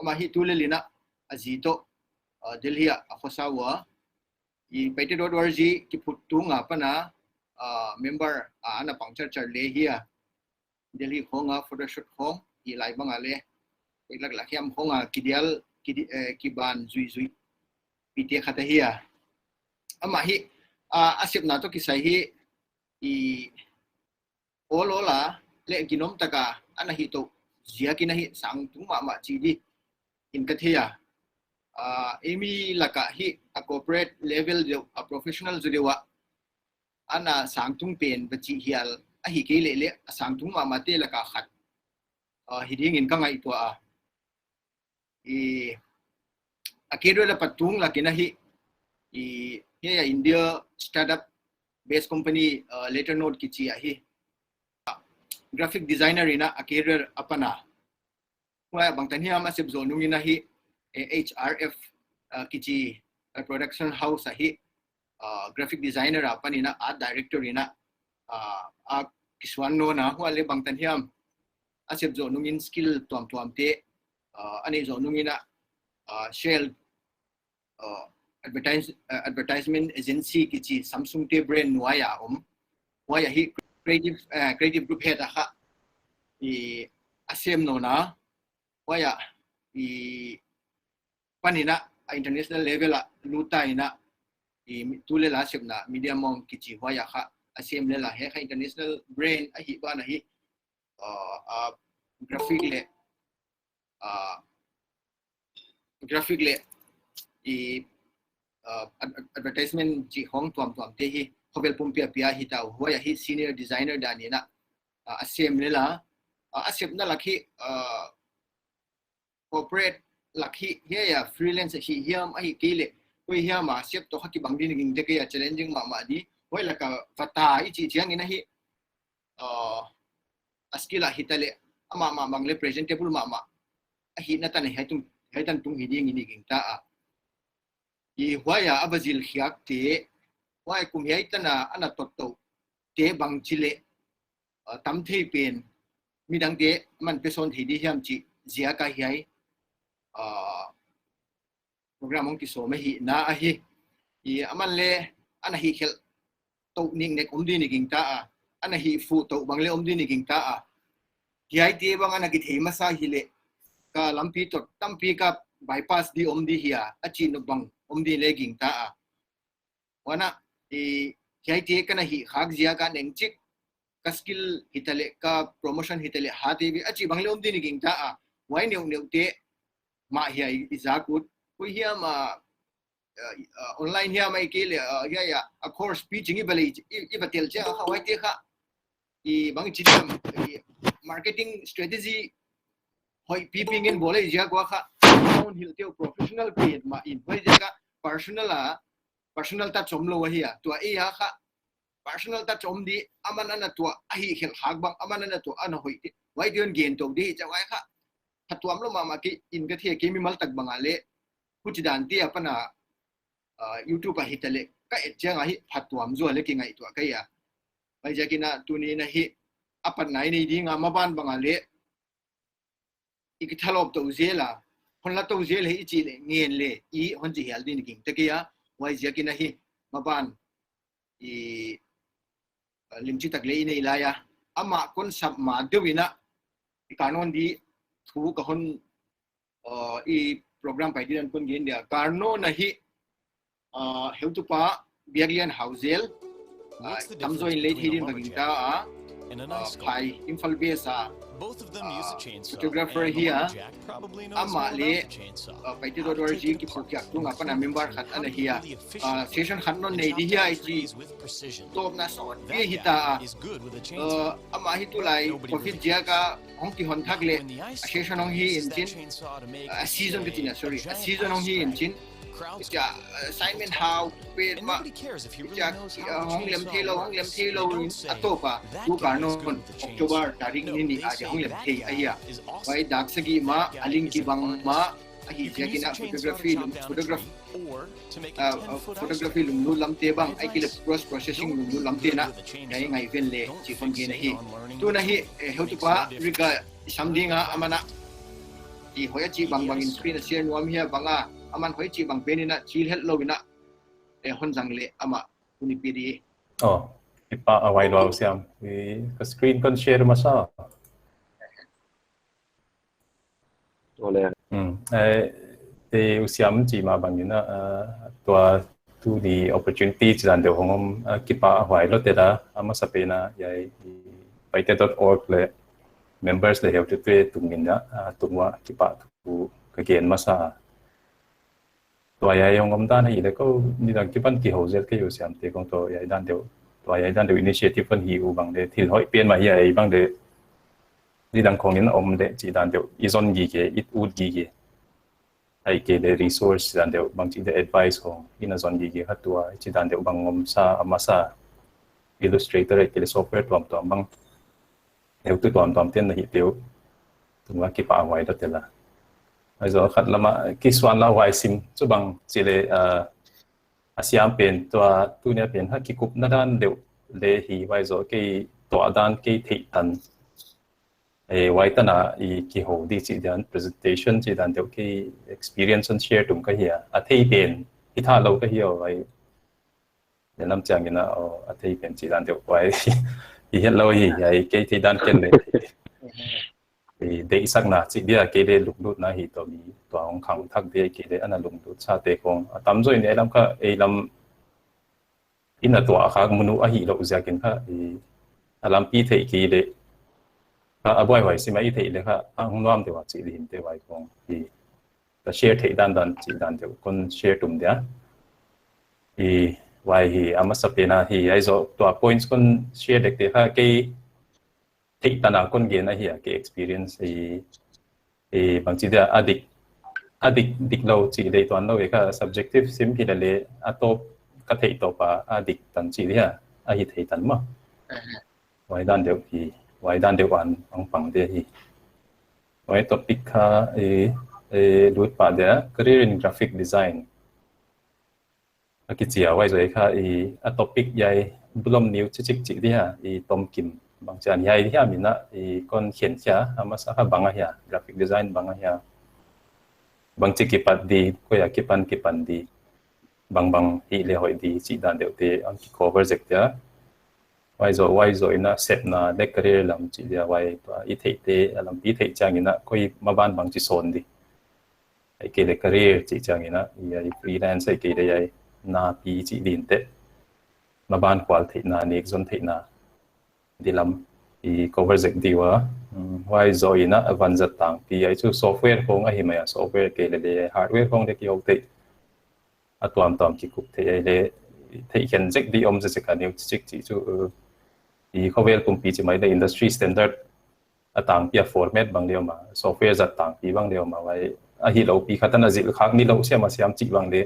ama hi tulelina azito Delhi akhosawa I paite.org ki phutunga pana member ana pangchar charle hiya Delhi khonga photoshoot khong I lai bangale iklak lakhiam khonga kidial kiban zui pite khata hiya ama hi asip na to kisai hi I olola le ginom taka ana hi to zia kinahi sang tungma ma chidi in kathia emi laka hi a corporate level jo a professional jo dewa ana sangtung pen bachi hial a hi ke le sangtung ma mate laka khat hiding in kanga ito akedo la patung la kinahi here India startup based company later note kichi hi graphic designer ina akedo apana wa bangtan hi ama sep zonung ina hi HRF kichi production house hi graphic designer apanina art director ina kiswanno na wale bangtan hiam asep zonung in skill tuam te ani zonung ina shell advertisement agency kichi Samsung te brand waya waya hi creative group head ha asem no na waya panina international level luta ina tule la sebna Mediamonk kichi waya kha asem le la he kha international brand ahi ba na hi graphic le advertisement ji hong tuam te hi hobel pumpia pia hi ta waya hi senior designer danina asem le la asem na lakhi corporate lakhi here freelance hi hiam ahi kile koi hiam sep to haki bangdi ning de ke challenging ma di hoi laka fata ichi chiang ina hi askila hitale ama mangle presentable ma hi na tan haitan tung hiding ini ging ta I waya abazil khiak te wai kum yaitana ana totto te bang chile tam thei pen midang te man peson hidi hiam chi zia ka hiai program ong ki so me hi na a hi aman le ana hi khel to ning nek omdi ni ging ta ana hi fu to bang le omdi ni ging ta hiai te bang ana ki thei masa hi le ka lampi to tampi ka bypass di omdi hiya achi no bang omdi le ging ta wana hiai te kana hi khak zia ka neng chik ka skill hitale ka promotion hitale ha te bi achi bang le omdi ni ging ta wai neu te ma hiai izakut ko hiya ma online hiya mai ke le ya a course speaking ibale ibatel che ha wai te kha bang chidam marketing strategy hoi piping in bole ja kwa kha on hil te professional paid ma in hoi jaga personal ta chomlo wa hiya to ya kha personal ta chom di amanana to ahi khel hak bang amanana to ana hoi te wai dion gen to di cha wai kha hatuam lo mama ki in ga the ke mi mal tak bangale kuchidan ti apana YouTube a hitale ka etchang a hi hatuam zo le ki ngai to ka ya bai jakina tuni na hi apan nai ni ding ama ban bangale ikithalop to zela honla to zel hi chi le ngien le I honji hial din king takia bai jakina hi maban limchi tak le nei la ya ama kon sab ma dewina kanon di thu ka hon program pai din kon gen dia karno nahi heu tu pa biaglian hauzel tamzo in late hidin baginta pai infal besa Both of them use a chainsaw. Photographer here ama le paite.org ki project tu ngapa na member khat ana hiya session khat non nei di hiya chi top na so di hita ama hi tu lai profit jia ka ong ki hon thak le session ong hi engine season kitina sorry season ong hi engine assignment how paid ma hong lem thelo atopa tu karno October tarik ni aja hong lem thei aya wai dak sagi ma aling ki bang ma ahi jakina photography lum lam te bang ai kile cross processing lum lam te na ngai ngai ven le chi kon ge na hi tu na hi heu tu pa Rika samdinga amana i hoi chi bang in screen share nuam hia banga aman hoi chi bang penina chi hello ina e hon jang le ama uni pidi ipa awai lo siam cái screen con share mà sao thì usiam chỉ mà bằng như na tua tu di opportunity chỉ là điều hong kipa hoài lo tera ama sapena yai paite.org le members le help to tung in na tungwa kipa tu cái kiện mà sao tua yai hong om dan hi le ko ni dang kipan ki ho zel ke usiam te kong to yai dan deu tua yai dan deu initiative phân hi u bằng de thil hoi pian ma yai bằng de ni dang kong in om de chỉ dan deu izon gi ke it ud gi ke ai ke le resource dan deu bang chi de advice kong ina zon gi ke hatua chi dan deu bang om sa amasa illustrator ai ke le software tuam tuam bang eu tu tuam tuam ten na hi teu tungwa ki pa wai da tela ai zo khat lama ki swan la wai sim chu bang chi le asiam pen tu ne pen ha ki kup na dan deu le hi wai zo ke to dan ke thei tan wai ta na ki ho di chi dan presentation chi dan deu ki experience and share tum ka hia a thei pen hi tha lo ka hio wai le lam chang ina a thei pen chi dan deu wai hi hello hi ai ke thei dan ken le de isak na chi dia ke de luk lut na hi to mi to ong khang thak de ke de ana lung lut cha te kong tam zoi ne lam ka lam ina to kha munu a hi lo za ken kha alam pi thei ki de boy wai si mai thei le kha ang nuam de wa chi lin te wai kong hi ta share thei dan chi dan de kon share tum dia wai hi amasapena hi ai zo to points kon share de te kha ke thei tana kon ge na hi ke experience bang chi da adik dik lo chi de to no ka subjective sim ki le atop ka thei to pa adik tan chi dia a hi thei tan ma wai dan de hi wai dan de wan ang pang de hi wai topic kha lut pa de career in graphic design akizia wai zo kha a topic yai blom new chichik chi dia tom kim bang chan yai hi mina kon khen cha ama sa kha banga ya graphic design banga ya bang chi ki pat di ko ya ki pan di bang hi le hoi di chi dan de te ang ki cover jek ya wai zo ina set na de career lam chi dia wai i thei te lam pi thei chang ina koi ma ban bang chi son di ai ke le career chi chang ina ai freelance ai ke de ai na pi chi din te ma ban kwal thei na ni exon thei na di lam cover jek di wa wai zo ina avanzat tang pi ai chu software kong a hi maya software ke le hardware kong de ki ho te atuam tom ki kup te ai le thei khen jek di om je ka new chik chi chu khovel kum pi chi mai the industry standard atang pia format bang leo ma software zat tang pi bang leo ma wai a hi lo pi khatana zil khak ni lo siam chi bang de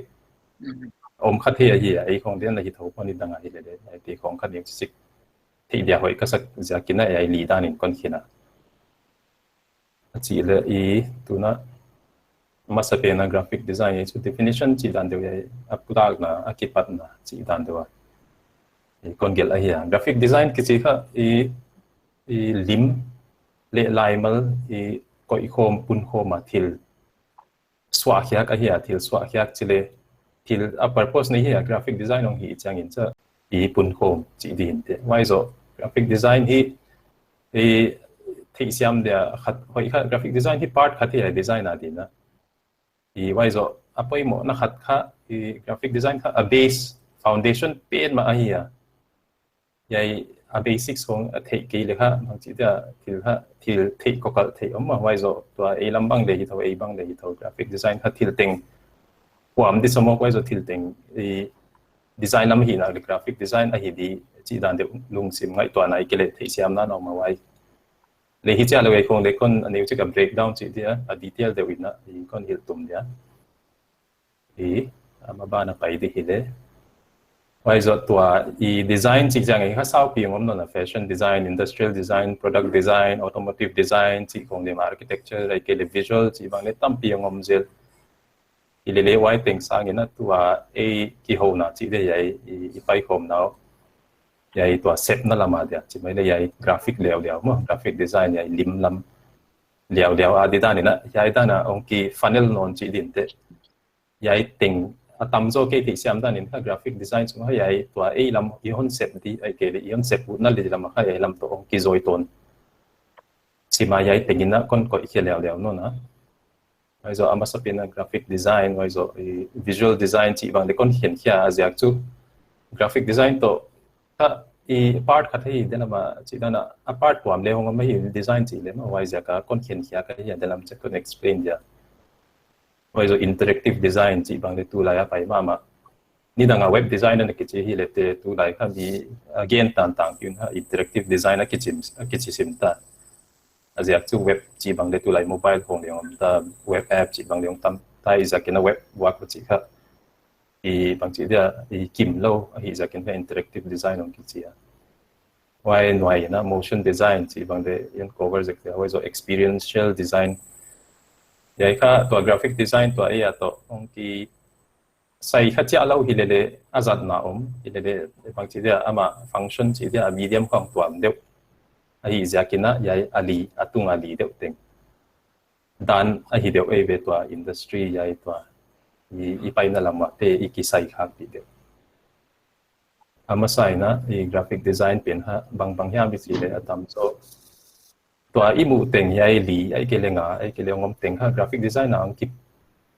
om khat he hi ai khong den la hi tho pon ni dang a hi le ai ti khong khat new chik thei dia hoi ka sak ja kina ai li dan in kon khina chi le tu na masapena graphic design chu definition chi dan de ai apudak na akipat na chi dan de wa kon gel a hiya graphic design ki chi kha lim le laimal koi khom pun khoma thil swa khyak a hiya thil swa khyak chile thil a purpose nei hiya graphic design ong hi changin cha pun khom chi din te wai zo graphic design hi thei siam de khat hoi kha graphic design hi part khati ai design a din na wai zo apoi mo na khat kha graphic design kha a base foundation pen ma a hiya yai a basics kong a thei ki le kha bang chi da thil thei ko kal thei om ma wai zo to a lambang de hi tho bang de hi tho graphic design kha thil teng wam di somo wai zo thil teng design lam hi na graphic design a hi di chi dan de lung sim ngai to na i kele thei siam na no ma wai le hi cha le wai kong le kon aneu chi ka breakdown chi dia a detail de wina kon hil tum dia ama ba na pai di hi le wai zo tua design chi jang ai kha sau pi ngom no na fashion design industrial design product design automotive design chi kong de architecture ai ke le visual chi bang le tam pi ngom zel le wai teng sang ina tua ki ho na chi de yai pai khom nau yai tua Sept na lama dia chi mai le yai graphic leo mo graphic design yai lim lam liao adida ni na yai da na ong ki funnel non chi din te yai ting atam zo ke ti siam da nin ha graphic design chung ha yai tua e lam i hon sep di ai ke i hon sep na li lam ha yai lam to ong ki zoi ton sima yai tingin na kon ko i liao no na ai zo ama sapina graphic design ai zo visual design chi bang de kon hian khia azyak chu graphic design to ta i part khathei denama chidana apart kwam le hong mai design chi le ma wai jaka kon khian khia ka ya delam che kon explain ya wai zo interactive design chi bang le tu la ya pai ma ni danga web design na kichi hi le te tu lai kha bi again tan tang yun ha interactive design kichi sim ta azyak chu web chi bang le tu lai mobile phone le om ta web app chi bang le ong tam ta izakina web work chi kha i bang chi dia i kim lo hi zakin ha interactive design ong kichi ya why noi na motion design chi bang de yan cover zek ya wai zo experiential design ya kha to graphic design to ai to ong ki sai kha cha lo hi le azat na hi le bang chi dia ama function chi dia medium khang tuam deu ai zakina yai ali atung ali deu teng dan a hi deu e ve to industry yai to i pai na lama te i ki sai khak pi de ama sai na i graphic design pen ha bang hiam bi si le atam so to i mu teng yai li ai ke lenga ai ke lengom teng ha graphic design ang ki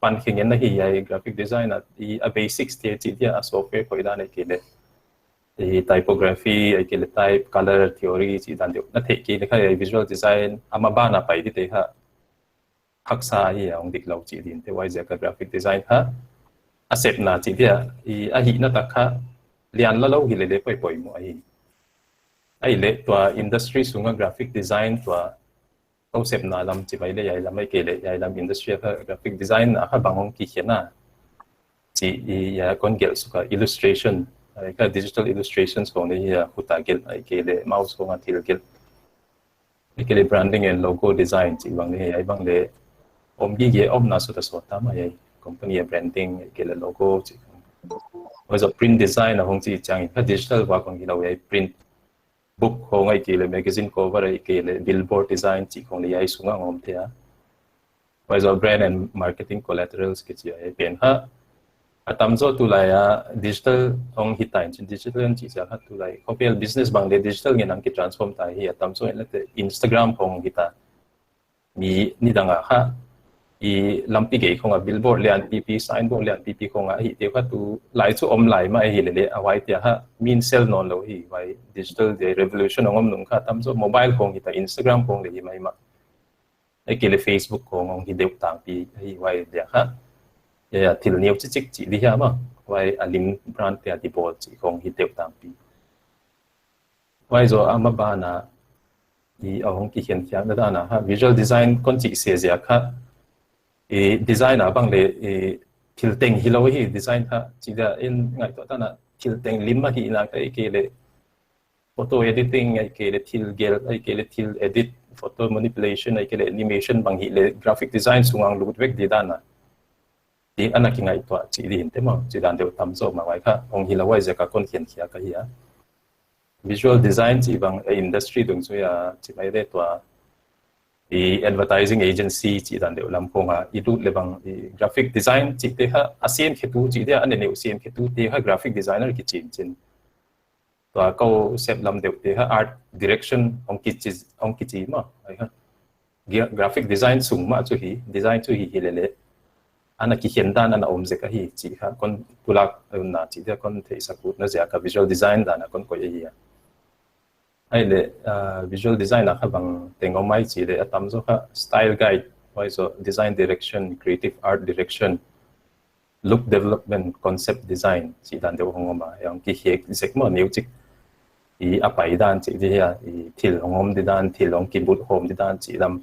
pan khingen na hi yai graphic design i a basics te chi dia a software ko ida na ke le i typography ai ke le type color theory chi dan de na the ki le kha visual design ama ba na pai di te ha haksa hi ong dik lo chi din te wai ja ka graphic design ha a set na chi dia i a hi na ta kha lian la lo hi le poi mo ai le to industry sunga graphic design to au set na lam chi bai le yai lam ai ke le yai lam industry ha graphic design na ha bangong ki khena chi ya kon gel suka illustration ai ka digital illustrations ko ne ya huta gel ai ke le mouse ko nga thil gel ai ke le branding and logo design chi bang ne ai bang le om gi ge om na su ta so ta ma yai company branding ke le logo chi was a print design na hong chi chang ka digital wa kong gi lo yai print book hong ai ke le magazine cover ai ke le billboard design chi kong le yai sunga ngom the a was a brand and marketing collaterals ke chi ai pen ha atam zo tu la ya digital hong hitain chin digital chi cha ha tu lai hotel business bang le digital nge nang ki transform ta hi atam zo le Instagram hong hita mi ni danga ha i lampi ge khonga billboard lian pp signboard lian pp khonga hi te kha tu lai chu om lai ma hi le awai tia ha min sel non lo hi vai digital de revolution ongom nung kha tam so mobile khong hi ta Instagram khong le hi mai ma ai ke le Facebook khong ong hi deu tang pi hi vai dia ha ya thil niu chi chik chi di ha ma vai alim brand te di bol chi khong hi deu tang pi vai zo ama ba na i ahong ki hian khiang da na ha visual design kon chi se ja kha design bang le thil teng hi lo hi design ha chi da in ngai to ta na thil teng lim ma hi na kai ke le photo editing ai ke le thil gel ai ke le thil edit photo manipulation ai ke le animation bang hi le graphic design sungang lut vek di da na ti ana ki ngai to chi di hin te ma chi dan de tam zo ma wai kha ong hi la wai ja ka kon khian khia ka hi ya visual design chi bang industry dung chu ya chi mai de to advertising agency chi dan de lam khonga i du le bang graphic design chi te ha asian khetu chi de an ne asian khetu te ha graphic designer ki chin to ko sep lam de te ha art direction ong ki chi ma ai ha graphic design sung ma chu hi design chu hi le ana ki hian dan ana om ze ka hi chi ha kon tulak na chi de kon the sakut na ja ka visual design dan kon ko ye ya ai le visual design na khabang tengo mai chi le atam zo kha style guide wai so design direction creative art direction look development concept design chi dan de hongoma yang ki hek zek mo music i apai dan chi de ya i thil hongom de dan thil ong ki but hom de dan chi lam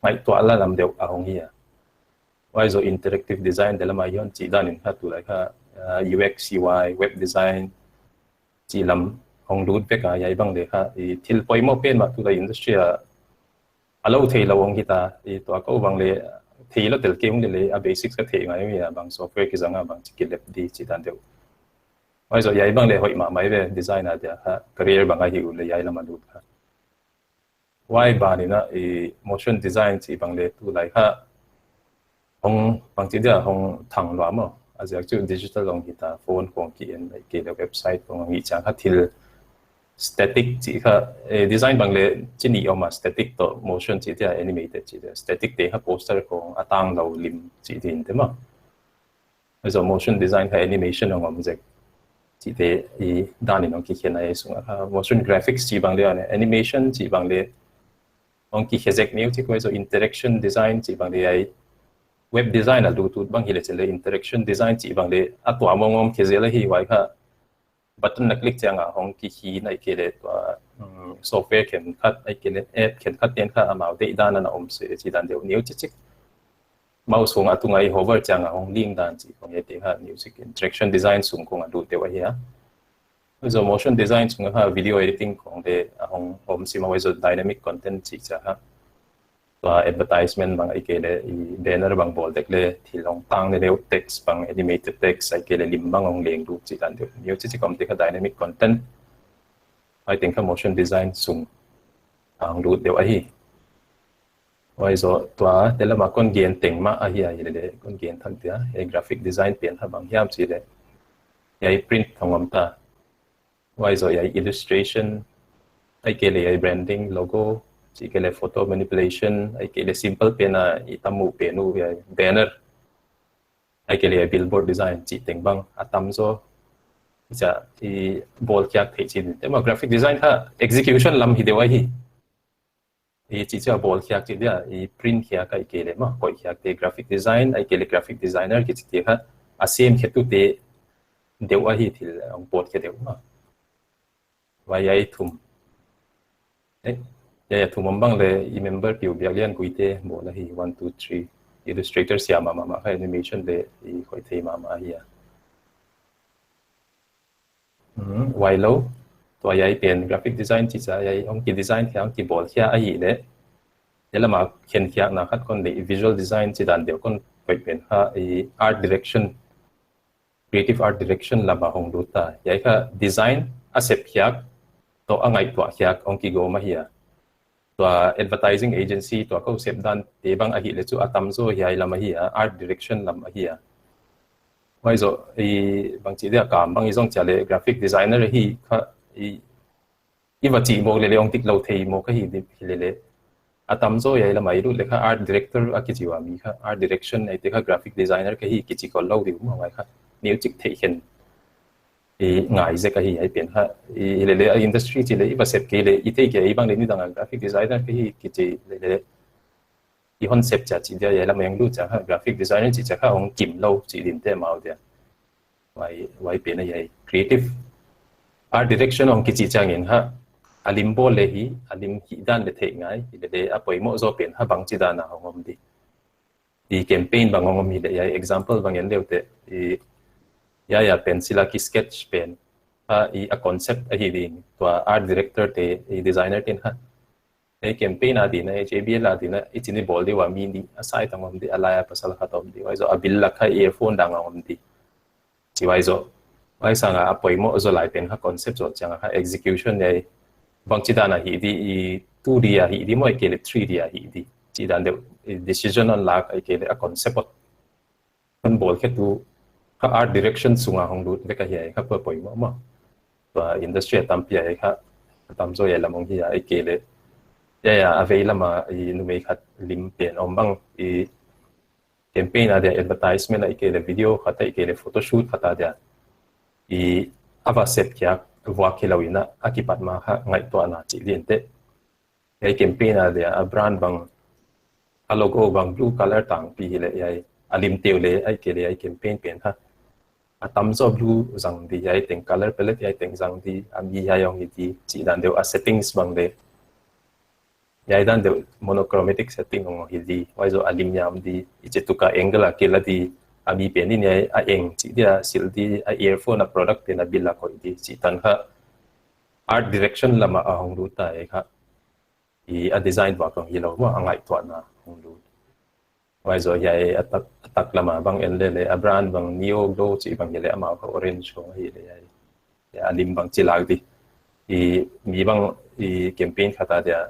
mai to ala lam de a hong hi wai so interactive design de la mai yon chi dan in ha tu lai kha UX UI web design chi lam hong lut veka yai bang de kha i thil poimo pen ma tu la industry alo thei lo ong hita i to ko bang le thei lo tel keung le a basics ka thei ngai ya bang software ki zanga bang chi lep di chi dan deu wai zo yai bang le hoi ma mai ve designer de kha career bang a hi u le yai lama lut kha why ba ni na motion design chỉ bằng le tu lại ha hong bằng chỉ dia hong thang lo mo as actual digital long kita phone kong ki en ke le website kong ngi chang ha thil static chỉ ha design bằng le chỉ ni oma static to motion chỉ dia animated chỉ dia static te ha poster kong atang lo lim chỉ din te ma as motion design ha animation ong object chỉ thế đa nên ông kia hiện nay sung motion graphics chỉ bằng le animation chỉ bằng le ông kia hiện nhiều chỉ có interaction design chỉ bằng le web design là đủ tụt bằng hiện le interaction design chỉ bằng le at tua mong ông kia là hi vậy ha button là click chẳng ông kia này kia le software can cut ai kia le app can cut tiền khác amount để đa là ông sẽ chỉ đàn đều nhiều chỉ mouse kung atung ay hover chang ang link dan chỉ kung yete ha music interaction design sung kung adu te wa hiya so motion design sung ha video editing kung de ang si ma so dynamic content chi cha ha advertisement bang ikele banner bang bol dekle thilong tang ne text bang animated text ikele lim bang ong leng du chi dan de new chi kom te dynamic content I think motion design sung ang du de wa hi vậy rồi tòa thế là mà con gen tỉnh mà ai để con gen thằng tía graphic design tiền ha bằng hiam chỉ để vậy print thằng ông ta vậy rồi vậy illustration ai kể là branding logo chỉ kể là photo manipulation ai kể là simple pen à itamu penu vậy banner ai kể là billboard design chỉ tỉnh bằng atam zo giờ thì ball kia thấy chỉ thế mà graphic design ha execution làm hi dewa hi chỉ cho ball kia chỉ là print kia cái kia đấy mà coi kia cái graphic design ai cái graphic designer cái chỉ ha same cái tu te đều ở hi thì ông ball kia đều mà và vậy thùng đấy vậy thùng mắm băng là member biểu biểu liên Guite bộ là hi 1 2 3 illustrator siya mà cái animation để coi thấy mà hi vậy lâuตัวใหญ่เป็น graphic design ที่จะใหญ่องค์ design ที่องค์ ball ที่ไอ้เด็กเดี๋ยวเรามาเขียนเขียนนะครับคนเดียว visual design ที่ดันเดียวคนไปเป็นฮะart direction creative art direction ลำบากของดูตาใหญ่ค่ะ design อาเสพเขียนตัวอะไรตัวเขียนองค์ go มาเหียตัว advertising agency ตัวเขาเสพดันเดี๋ยวบางไอ้เลจูอาตัมโซใหญ่ลำมาเหีย art direction ลำมาเหียว่าจะบางทีเดียวกันบางทีต้องจะเลย graphic designer ที่ค่ะvật chỉ một lệ ông tích lâu thì một cái gì lệ tầm rồi vậy là mấy lúc lệ khác art director cái gì vậy khác art direction này thì khác graphic designer cái gì còn lâu thì cũng không phải khác nếu chỉ thể hiện thì ngại gì cái gì hay biến khác lệ industry chỉ lệ và xếp cái lệ ít cái bằng đến như là graphic designer cái gì lệ cái concept chỉ là là mấy lúc chẳng hạn graphic designer chỉ chắc ông kiếm lâu chỉ đến thế màu đấy vậy biến là vậy creative art direction ông cái chỉ trang hiện ha alim bol lehi alim hidan le thei ngai le apoi mo zo pen ha bang chi da na hongom di campaign bang hongom hi le ya example bang en leute ya pencil ki sketch pen a concept a hi ding to art director te designer tin ha campaign adi na jbl adi na itini bol de wa mi ni asai tangom di alaya pasal khatom di wa zo abil la kha earphone dang hongom di chi wa zo ai sang apoi mo zo lai pen ha concept zo chang ha execution nei bang chi da na hi di 2D hi di mo ke le 3D hi di chi dan de decision on la ke le a concept kon bol ke tu ha art direction sunga hong du ve ka hi ha po poi mo và industry tam pia ha tam zo ya lamong hi ai ke le ya avei lama nu me khat lim pen om bang campaign ade advertisement ai ke le video khata ke le photoshoot khata dia ava set kya vua kilawina akipat ma ha ngai to na chi din te ai campaign ade a brand bang a logo bang blue color tang pi le ai alim teu le ai ke le ai campaign pen ha a tam zo blue zang di ai teng color palette ai teng zang di ami ya yong di chi dan deu a settings bang de yai dan deu monochromatic setting ong hi di wai zo alim yam di ichetuka angle ke la di ami pen ni ai a eng chi dia sil di a earphone a product te na bila ko di chi tan ha art direction lama a hong du ta e kha a design wa kong hi lo ma angai to na hong du wai zo yai atak lama bang en le a brand bang neo glow chi bang le ama ko orange ko hi le ai ya alim bang chi lag di mi bang campaign khata dia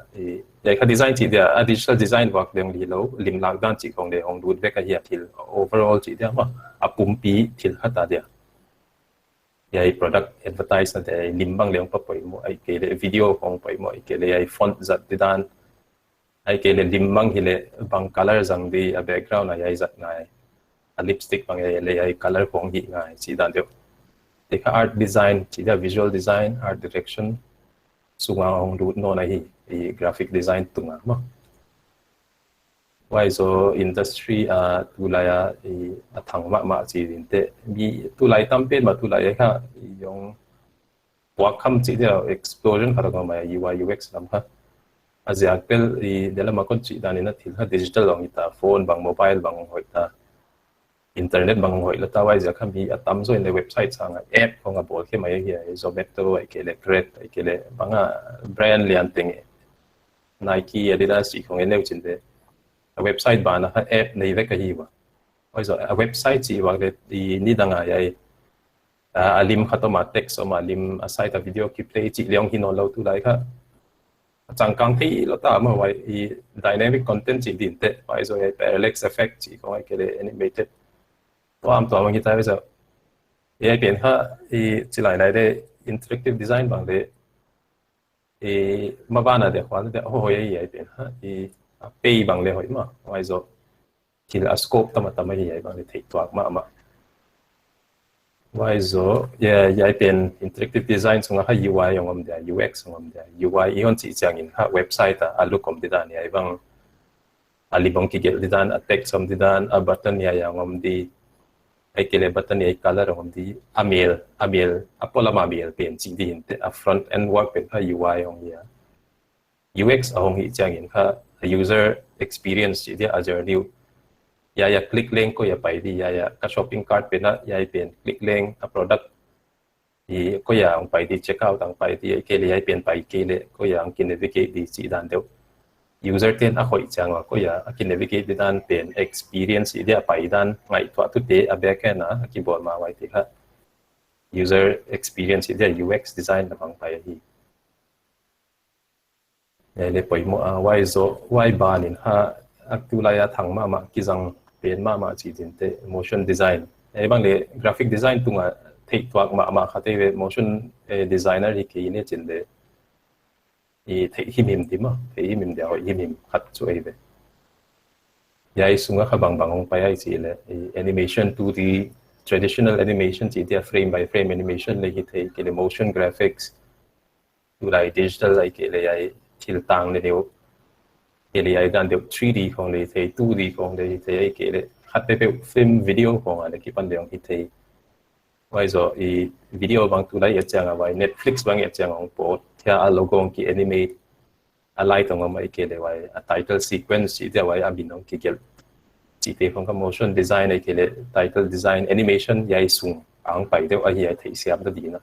vậy cái design chỉ là digital design work đường đi lâu lim lạc đan chỉ còn để hong đuôi về cái hiện thì overall chỉ là mà pum pi thì hết ta dia vậy product advertise là để lim bang leong pa mo ai cái video hong pa mo ai cái ai font zat đi đan ai cái lim bang hele bang color rằng đi background này ai zat này lipstick bang ai color hong hi ngai chỉ đan được thì cái art design chỉ là visual design art direction sunga hong root no na hi graphic design tunga ma why so industry tulaya thang ma chi din te mi tulai tampe ma tulai kha yong wa kham chi de explosion khara ma UI UX lam kha aziakpel dela ma kon chi dan na thil ha digital long ita phone bang mobile bang hoita internet bang hoi la tawai ja kham bi atam zo in the website sang app ko nga bol ke mai hi zomato ai ke le great ai ke le banga brand lian ting Nike Adidas chỉ không nêu trên đấy website bạn là app này với cái gì vậy bây giờ website chỉ hoặc là đi đi đăng ai alim khát mà text mà alim site video kịp play chỉ liang hin lâu tu lại cả chẳng căng thì là ta mà vậy dynamic content chỉ điện tệ bây giờ parallax effect chỉ có cái animated tôi am tôi nghĩ tới bây giờ AI biến ha chỉ lại này để interactive design bằng đấy mà bạn là để khoan để hồi AI biến ha pay bằng lệ hồi mà bây giờ chỉ là scope tầm AI bằng để thấy toạc mà bây giờ AI biến interactive design xong ha UI yang om dia UX yang om dia UI ion chỉ chẳng in ha website ta look om dia ni ai bang ali bang ki gel dia text om dia button ya yang om di ai kele button ai color om di amel apola amel pen chỉ di inte front end work pen ha UI ong ya UX ong hi chang in ha user experience chỉ dia ajar new ya click link ko ya pai di ya ka shopping cart pen ya pen click link a product thì ko ya ong pai di check out ang pai di kele ya pen pai kele ko ya ang kin navigate di chỉ dan deu user ten a khoi chang wa ko ya kin navigate di dan pen experience dia pai dan ngai to tu te a back end a ki bol ma wai ti ha user experience dia UX design na bang pai hi le poi mo wai zo wai banin ha aktulaya thang ma ki jang pen ma chi din te motion design e bang le graphic design tunga thei twak ma khate ve motion designer hi ki ne chin de thei himim di ma thei himim de himim khat chu ai ve yai sunga kha bang ong pai ai chi le animation 2D traditional animation chỉ dia frame by frame animation le hi thei ke le motion graphics tu lai digital ai ke le ai thil tang le deu ke le ai dan deu 3D khong le thei 2D khong le thei ai ke le khat pe film video khong a le ki pan deong hi thei wai zo video bang tu lai ya chang a wai Netflix bang ya chang ong po thia a logo ong ki animate a light ong mai ke le wai a title sequence chỉ dia wai a bin ong ki gel chỉ thế không có motion design này cái title design animation yai sung ang pai deu a hi thei siam da di na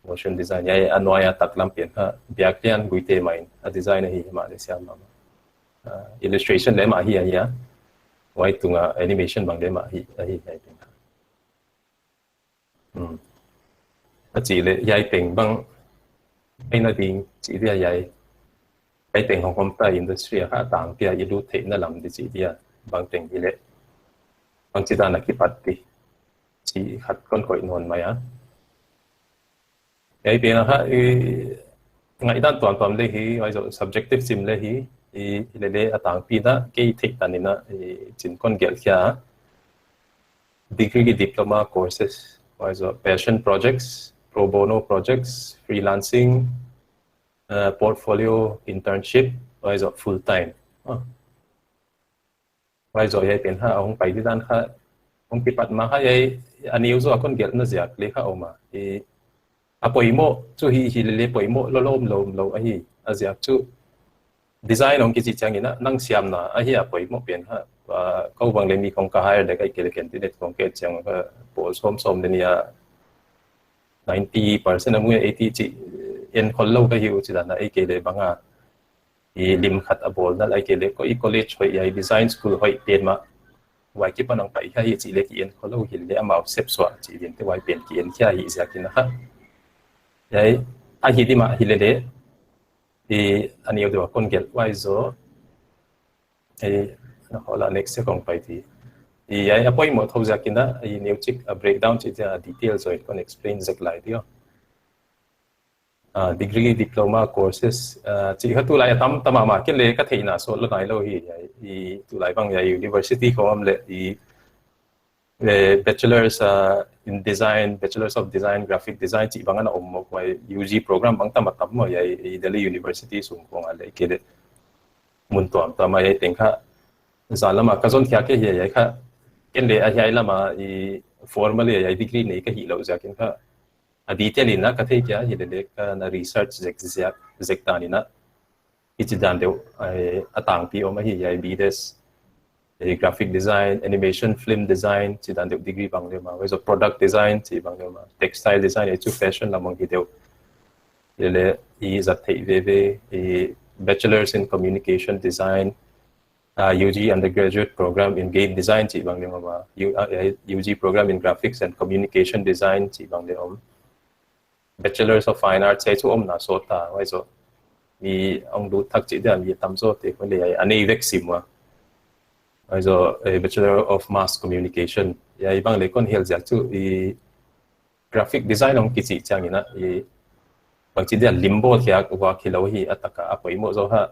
motion design yai anoya tak lam pian ha biak tian guite main a design hi ma le siam ma illustration le ma hi ya wai tunga animation bang le ma hi hi a chỉ le yai peng bang ai na ding chỉ dia yai cái tình Hong Kong tại industry ha tang pia ilu thei na lam di chi dia bang teng ile bang chi da na ki pat ti chi khat kon koi non mai a cái bên ha ngai dan toàn le hi ai zo subjective sim le hi le atang pi da ke thei tan ina chin kon gel kya degree diploma courses ai zo passion projects pro bono projects freelancing portfolio internship rồi rồi full time rồi rồi vậy tiền ha ông phải đi đan ha ông kịp bắt mà ha vậy anh yêu rồi con gel nó giặc lấy ha ông mà thì bồi mộ chú hi lấy bồi mộ lo ấy giặc chú design ông cái gì chẳng như năng xiêm na ấy bồi mộ biển ha và câu bằng lên mi không cả hai để cái candidate không cái chẳng bộ xôm đến nhà 90% là mua 80 chị inคนlâu cái hiểu chỉ là ai kể để bằng lim khát abol na ai kể để có college hay ai design school hay tiền mà vài cái bạn ông phải hay chỉ để inคนlâu hiểu để amount xếp xóa chỉ đến cái vài tiền tiền kia hiểu gì cái nào đấy ai hiểu đi mà hiểu để อันนี้ตัวคนเก็บไว้โซ่เขาละ next ของไปที่ไอ้พอยหมดเขาจะกินนะนิ้วชิก breakdown ที่จะ details เลยคน explain สักหลายเดียวdegree diploma courses ที่เขาตัวไหนทำมาคิดเลยก็ที่น่าสนแล้วไหนเราตัวไหนบางอย่าง university ของมันเลยbachelors in design bachelors of design graphic design ที่บางอันไว้ UG program บางตั้งมาทำมาDelhi University สูงกว่าอะไรก็เลยมุนตัวมาเต็งค่ะสารละมาก็ส่วนที่แค่ค่ะกินเลยอะไรละมาformal degree นี่ก็หิเราจะกินค่ะdetail นะก็ที่แค่เลยก็นะ research เจกตานี่นะที่จะดันเดียวต่างปีออกมาBDS graphic design animation film design ที่ดันเดียว degree บางเดียวมาไว้ product design ที่บางเดียวมา textile design ที่ fashion ละบางเดียวเลยจัดที่bachelors in communication design UG undergraduate program in game design ที่บางเดียวมา UG program in graphics and communication design ที่บางเดียวbachelors of fine arts ใช้ช่วงน่าสนใจไว้soมีองค์ดูทักจิตเดียมีทำโซ่ที่คนเดียวอันนี้เวกซิมว่าไว้so bachelor of mass communicationบางเลยคนเฮลจากจู่graphic design องค์กิจจังนี่นะบางจิตเดียลิมโบที่ว่าคิดเราอัตตะไปหมดsoฮะ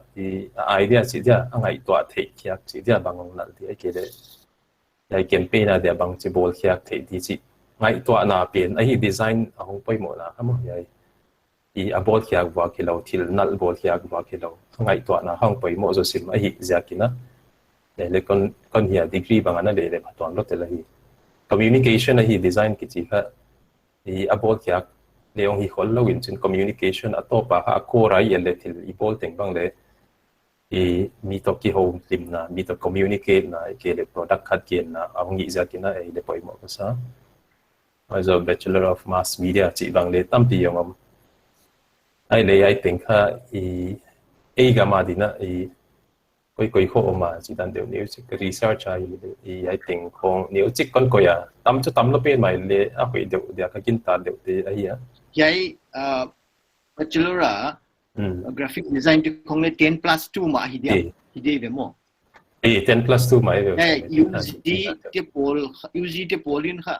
ไอเดียจิตเดียอะไรตัวเทคที่จิตเดียบางองค์นั่นที่ไอ้เกี่ยวกับเปนอะไรเดียบางจิตโบลที่เทคที่จิไอ้ตัวน่าเปลี่ยนไอ้ดีไซน์เอาไปหมดนะครับมั้งบอลที่ว่าคิดเราที่นั่นบอลที่ว่าคิดเราไอ้ตัวน่าห้องไปหมดจะสิไอ้จะกินนะเลยคนเหี้ยดีกรีบางอันนั่นเลยพัฒนาลดแต่ละ communication ไอ้ดีไซน์กิจค่ะบอลที่เรื่องที่คนเราวินจน communication อัตโตปะฮะโคไรเลยที่บอลถึงบางเลยมีตัวกี่โฮมทีมนะมีตัว communicate นะเกี่ยวกับ product ขัดเกณฑ์นะเอางี้จะกินนะเลยไปหมดก็ซะas a bachelor of mass media ที่บางเลยตั้มปีอย่างไอ้เลยไอ้ถึงค่ะกามาดีนะคุยข้อออกมาที่ดันเดี๋ยวนี้จะ research ไอ้ถึงของเนี่ยจิกคนก็อย่าตั้มจะตั้มแล้วเป็นใหม่เลยเดี๋ยวก็กินตาเดี๋ยวไอ้เหี้ยbachelor graphic design ที่ของเลย10+2มาฮิเดียเดโม10+2มาUG ที่โพลินค่ะ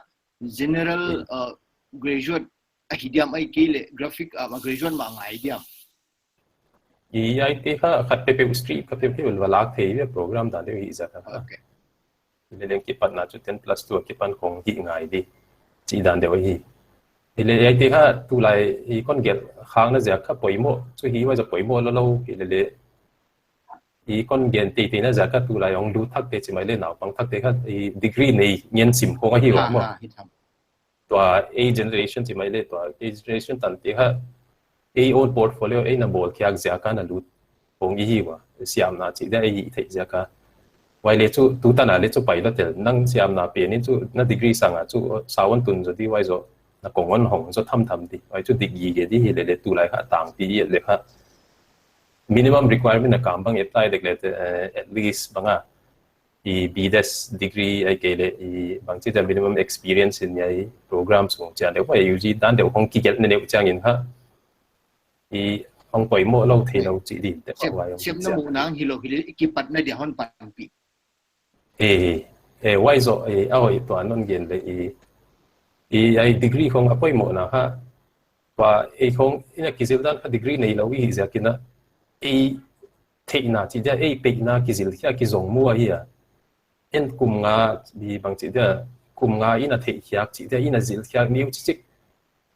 general graduate hidiam ai kile graphic graduate ma ngai hidiam ai te kha khatte pe street khatte pe walak the program da de hi za ka okay le ki pat na chu 10+2 ki pan kong hi ngai di chi dan de hi le ai te kha tu lai hi kon gel khang na ja kha poimo chu hi wa ja poimo lo ki le hi kon gen ti na ja ka tu lai ong du thak te chi mai le naw pang thak te kha degree nei nyen sim ko hi wa moตัว A generation ที่ไม่เล่ตัว A generation ตันที่ฮะ A own portfolio A น่ะบอลที่อักเสียกันน่ะรู้คงยี่ว่าเสียมน่ะที่ได้ที่เสียกันไว้เลยจู่ตัวตันน่ะเลยจู่ไปแล้วแต่นั่งเสียมน่ะเปลี่ยนนี่จู่น่ะดีกรีสั่งอ่ะจู่สาววันตุนจะที่ไว้จู่น่ะกงวันหงจะทำดิไว้จู่ดีกรีเกที่เลยตัวไรฮะต่างปีเลยฮะ minimum requirement น่ะกำบัง apply เด็กเลยat least บางอ่ะBDS degree ไอ้เกลบางทีจะ minimum experience ใน program ส่งจากเดี๋ยวว่า UG ด้านเดี๋ยวคงกี่เกลในเดี๋ยวจะเห็นฮะคงปล่อยโม่เราเทเราจีดีแต่ว่าเชฟน้ำมูนังฮิโลกิปัดในเดี๋ยวฮอนปันปีไว้โซ่เอาตัวนั้นเย็นเลยไอ้ degree คงปล่อยโม่นะฮะว่าคงเนี่ยกิจด้าน degree ในเราวิจะกินนะเทน่าที่จะเป็นน่ากิจที่กิจส่งมั่วเฮียกุมงามีบางทีเดียกุมงาอินาเทียกจีเดียอินาจิลเทียกนิ้วจิก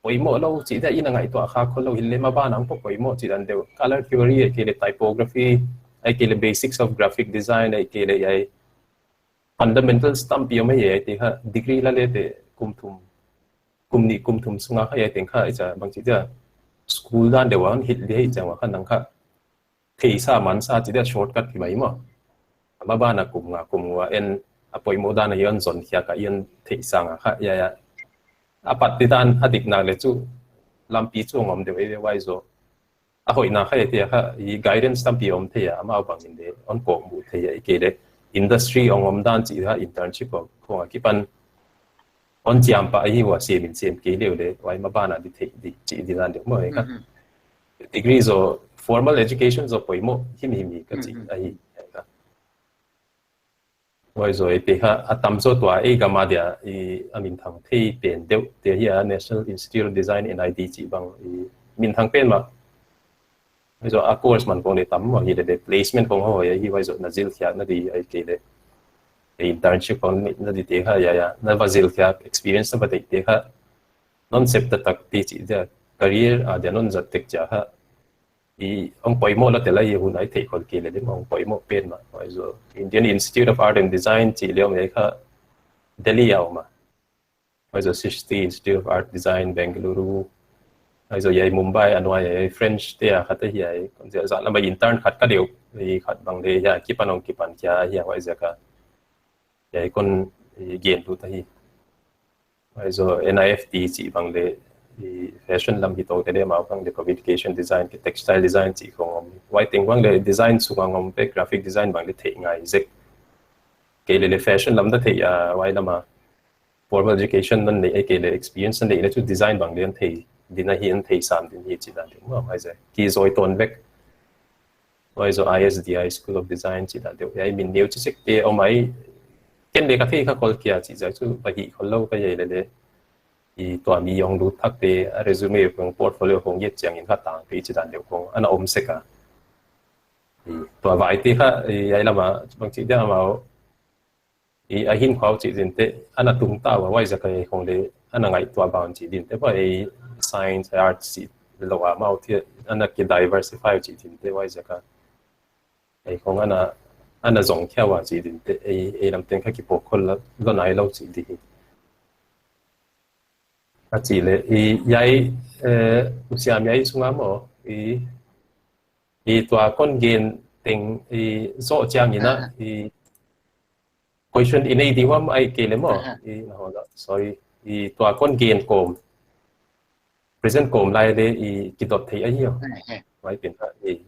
ปอยโมเราจีเดียอินาไงตัวข้าคนเราเห็นเลยมาบ้านน้ำพวกปอยโมจีดันเดียว color theory ไอ้เกี่ยวกับ typography ไอ้เกี่ยวกับ basics of graphic design ไอ้เกี่ยวกับไอ้ fundamental stamp ยังไม่ใหญ่ที่ฮะ degree ละเลยแต่กุมทุมสุงาเขาใหญ่ถึงข้าไอ้จะบางทีเดีย school ด้านเดียวว่าฮิตเลยจังว่าขันนังข้าที่สามันซาจีเดีย shortcut ที่ไหนมั้งมาบ้านนะกลุ่มว่าปอยโมดานยันสนที่ก็ยันที่สังค่ะปัจจุบันดิกนาเลจูลำปีจูงอมเดี๋ยวไว้โซ่หอยนาค่ะที่ค่ะguidance ตั้งปีอมที่มาเอาบางอินเดียอันปกบุที่เกี่ยวกับ industry อมด้านจีค่ะ internship ของกี่ปันอันจำปะว่าเสียมินเกี่ยวเลยไว้มาบ้านนะที่จีด้านเดี๋ยวเมื่อไหร่ค่ะ degree zo formal education zo poimo him ka chi ai ka wai zo pe ha atam zo to ai ga ma dia I amin thang thei pen deu te hi National Institute of Design NID chi bang min thang pen ma wai zo a course man ko ne tam ma hi de placement ko ho ya hi wai zo na zil khia na di ai ke le internship on na di te ha ya na va zil khia experience na ba te ha non Sept tak ti chi dia career a dia non zat tek cha ha ông poimo la tela ye hun ai thei khol ke le dim ông poimo pen ma wai zo Indian Institute of Art and Design chi leo me kha Delhi yaw ma wai zo Sept Institute of Art Design Bengaluru wai zo ye Mumbai anwa ye French te a khata hi ai kon ja la ma intern khat ka deu I khat bang le ya kipanong kipan kya hi wai za ka ye kon gen tu ta hi wai zo NIFT chi bang le fashion lam hi to te ma bang de communication design ke textile design chi khong wai ting bang le design su ngom pe graphic design bang le thei ngai zek ke le fashion lam da thei ya wai lama formal education nan le ke le experience nan le chu design bang le thei dina hi an thei sam din hi chi da de ma mai ze ki zoi ton bek wai zo ISDI School of Design chi da de ya min neu chi sek te o mai ken le ka thei kha kol kia chi za chu ba hi khol lo ka ye leตัวมียองดูทักเตะ resume ของ portfolio ของเย็ดเจียงอินข้าต่างปีจิดันเดียวของอันนั้นอมเสกอะตัววายที่ข้าไอ้ละมาบางทีเดียวมาไอ้หินขวาวจีดินเตะอันนั้นตุ้งตาว่าไว้จะเคยของเลยอันนั้นไงตัวบางจีดินเตะเพราะไอ้ science art จีเราว่ามาที่อันนั้นคือ diversify จีดินเตะไว้จะก็ไอ้ของอันนั้นส่งแค่ว่าจีดินเตะไอ้ลำเต็งข้ากี่ปกคนแล้วก็ไหนเราจีดินอาจีเลยยายอุตสาหยายสุงามอ๋อตัวคนเกณฑ์เต็งโซ่จางนี่นะquestion ในที่ว่าไอ้เกณฑ์มั้งนะฮะ sorry ตัวคนเกณฑ์โกม present โกมไล่เลยกิดดที่ไอ้เหี้ยไว้เป็น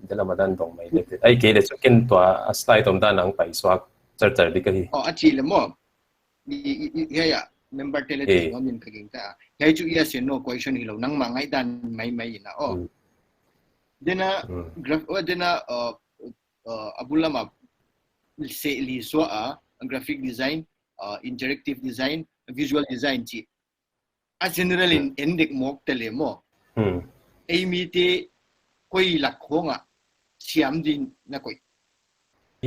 เดี๋ยวเรามาดันตรงไหมเลยไอ้เกณฑ์เลยจะเกณฑ์ตัวสไตล์ตรงด้านหลังไปสวกจัดดีกันที่อ๋ออาจีเลยมั้งเฮียmember telephone ngamin kaging ta kay chu iya sino question hilaw nang mangay dan may na dena graph dena abulama se li so graphic design interactive design visual design chi a general in endik mok tele mo mi te koi lak khonga siam din na koi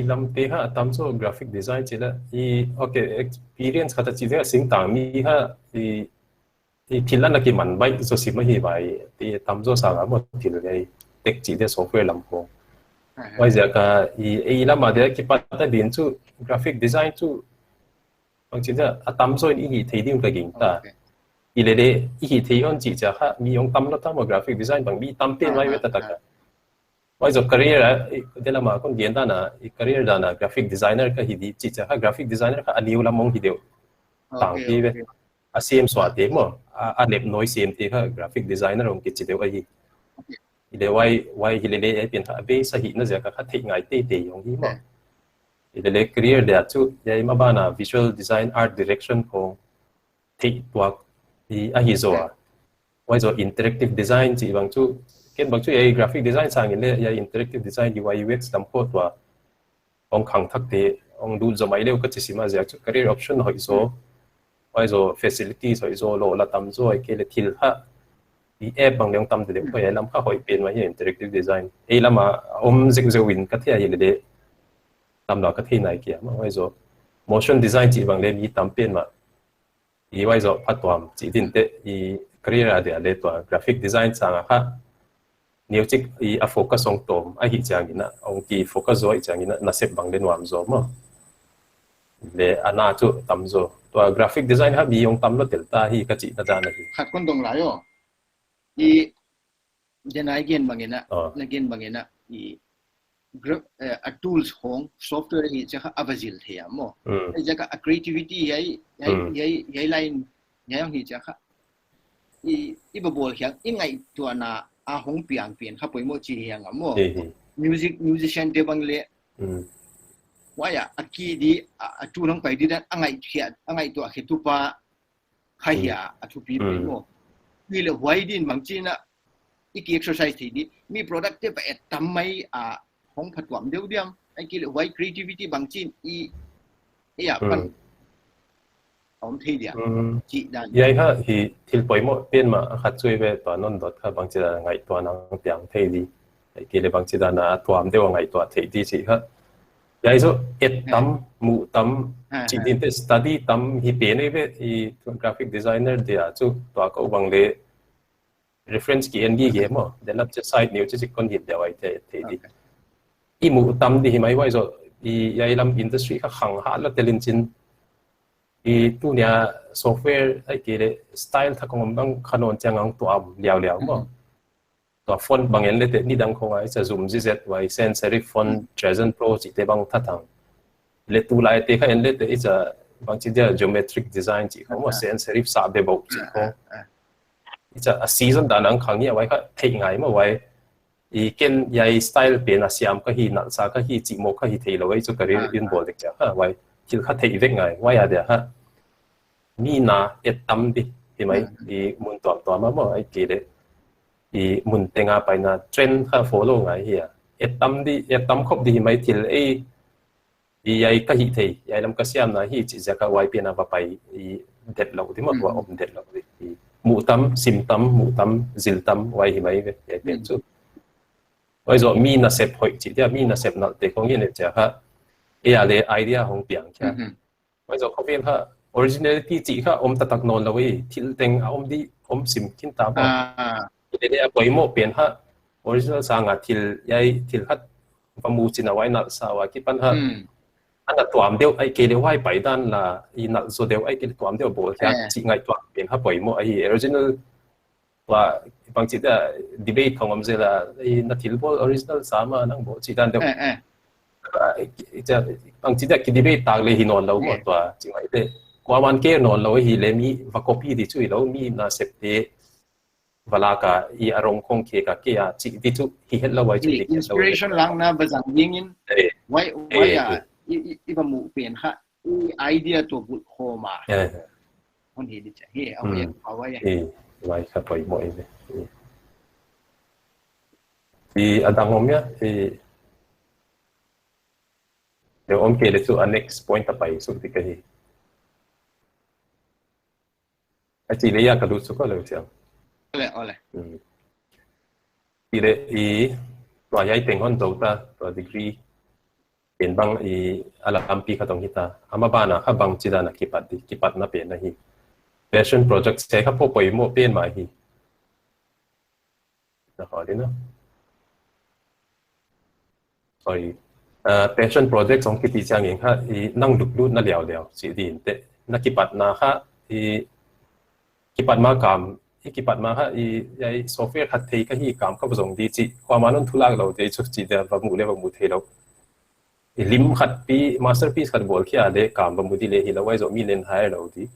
ilam te ha tam so graphic design chila okay experience khata chi de sing tang mi ha thilan na ki man bai so si ma hi bai ti tam so sa mo thil gai tech chi de software lam ko wai ja ka la ma de ki pat ta din chu graphic design chu bang chi da tam so ni hi thei dim ka ging ta le de hi thei on chi cha ha mi yong tam lo ta mo graphic design bang mi tam pe mai ta ka why zo career de la ma kon gen da na career da na graphic designer ka hi di chi cha graphic designer ka aliu la mong hi deu tang pi ve a sim swa te mo a lep noi sim te ka graphic designer ong ki chi deu ai de why hi le ai pen ha be sa hi na ja ka thei ngai te yong hi mo le career da chu yai ma ba na visual design art direction ko thei tuak a hi zo why zo interactive design chi bang chu ken bang chu ai graphic design sang in le ya interactive design UI UX tam ko twa ong khang thak te ong du zo mai leu ka chi sima ja chu career option hoi zo wai zo facilities hoi zo lo la tam zo ai ke le thil ha app bang leng tam de ko ya lam kha hoi pen ma hi interactive design ei lama om zeng zo win ka thia hi le de tam la ka thei nai kia ma wai zo motion design chi bang le mi tam pen ma wai zo phatwam chi din te career a de le to graphic design sang ha nhiều chiếc focus on tom ai hi chang ina ông ki focus zoi chang ina na sep bang den wam zo ma le ana chu tam zo to graphic design ha bi yong tam lo tel ta hi ka chi ta dan hi khat kon dong layo den ai gen bangena na gen bangena a tools hong software hi cha avazil the mo ja ka creativity yai line yang hi cha ba bol hyang ingai to na a hong piang pian kha poimo chi hiang amo musician de bangle waya aki di a tu nang pai di dan angai to a khitu pa khaya a tu pi poimo ni le wai din bang chi na iki exercise thì đi mi product te phải tam mai hong phat wam deu diam ai ki le why creativity bang chin ya pan om thi dia chi dan vậy ha thì bồi mỗi bên mà khát chui về toàn non đọt ha bằng chỉ là ngày toàn năng tiếng thế đi cái này bằng chỉ là na toàn đều ngày toàn thế đi chỉ ha vậy số ít tấm mũ tấm chỉ tin tới study tấm hi bên này về hi graphic designer dia chú toàn có bằng le reference ki en gi mà để lập cho site new chỉ con hiện đều vậy thế đi i mũ tấm đi hi mấy vậy rồi i vậy làm industry khác hàng hạ là telin chin i tu nia software ai cái style thắc ngom bang khanon changang tu am liao liao mo to font bang en le te ni dang khong ai sa zoom zz y sans serif font Trazon pro chi te bang thatang le tu lai te kha en le te is a bang chi dia geometric design chi khong mo sans serif sa be bo chi khong it's a season dan ang khang ni wai kha thei ngai mo wai i ken yai style pe na siam ka hi na sa ka hi chi mo ka hi thei lo wai chu ka ri in bol de cha ha wai til kha thei ve ngai wai ya de ha mi na et tam đi thì mấy thì muốn tọa mà ai kể đấy thì muốn tiếng Anh bài na trend ha follow ngay here et tam khóc đi mấy thì ấy thì ai cái gì thì ai làm cái xem na hi chỉ ra cái vài bên nào bài dead lâu thì mà qua om dead lâu thì mũ tam zil tam vài thì mấy cái bên chút bây giờ mi na sep hội chỉ dia mi na sep na để có nghĩa là chả ha ai idea hong piang cha bây giờ có viên ha originality chỉ ha tatak non la wei thil teng di sim kin ta ba để để boi mo pen ha original sang thil hat vamu china wai na sa wa ki pan ha ana tuam deu ai ke le wai pai dan la I na zo deu ai ke tuam deu bol kya chi ngai tuam pen ha boi mo ai original wa bang chi da debate thongam je la I na thil bol original sa ma nang bo chi dan deu bang chi da ki debate tag le hinon lo mo to chi ngai de qua man ke non lo hi le mi va copy di chui lo mi na septe vala ka I arong khong ke ka ke ya chi di chu hi het lo wai chu di inspiration lang na bazang dingin why I ba mu pen kha idea to bu khoma on hi di cha he awai wai kha poi mo e thì adang om ya thì nếu om ke le chu next point tapai su ti ka hi chỉ lấy cái đồ số có lợi sao? Ole. Thì để tòa giải tiếng Hàn đầu ta tòa degree bên bang làm pi khát ông hita, ama bana khá bang chỉ là kipat na bên này passion project sẽ khá phổ biến một bên mà hi, nó hỏi đi nó, sorry, passion project trong cái tiếng Anh khá năng lực luôn nó liao chỉ đi thế, nó kipat na khá kipat ma ha I software hat thei ka hi kam ka bzong di chi kwa manon thulak lo te chu chi da va mu thei lo lim khat pi masterpiece khat bol khia le kam ba mu di le hi lo wai zo mi len hai lo di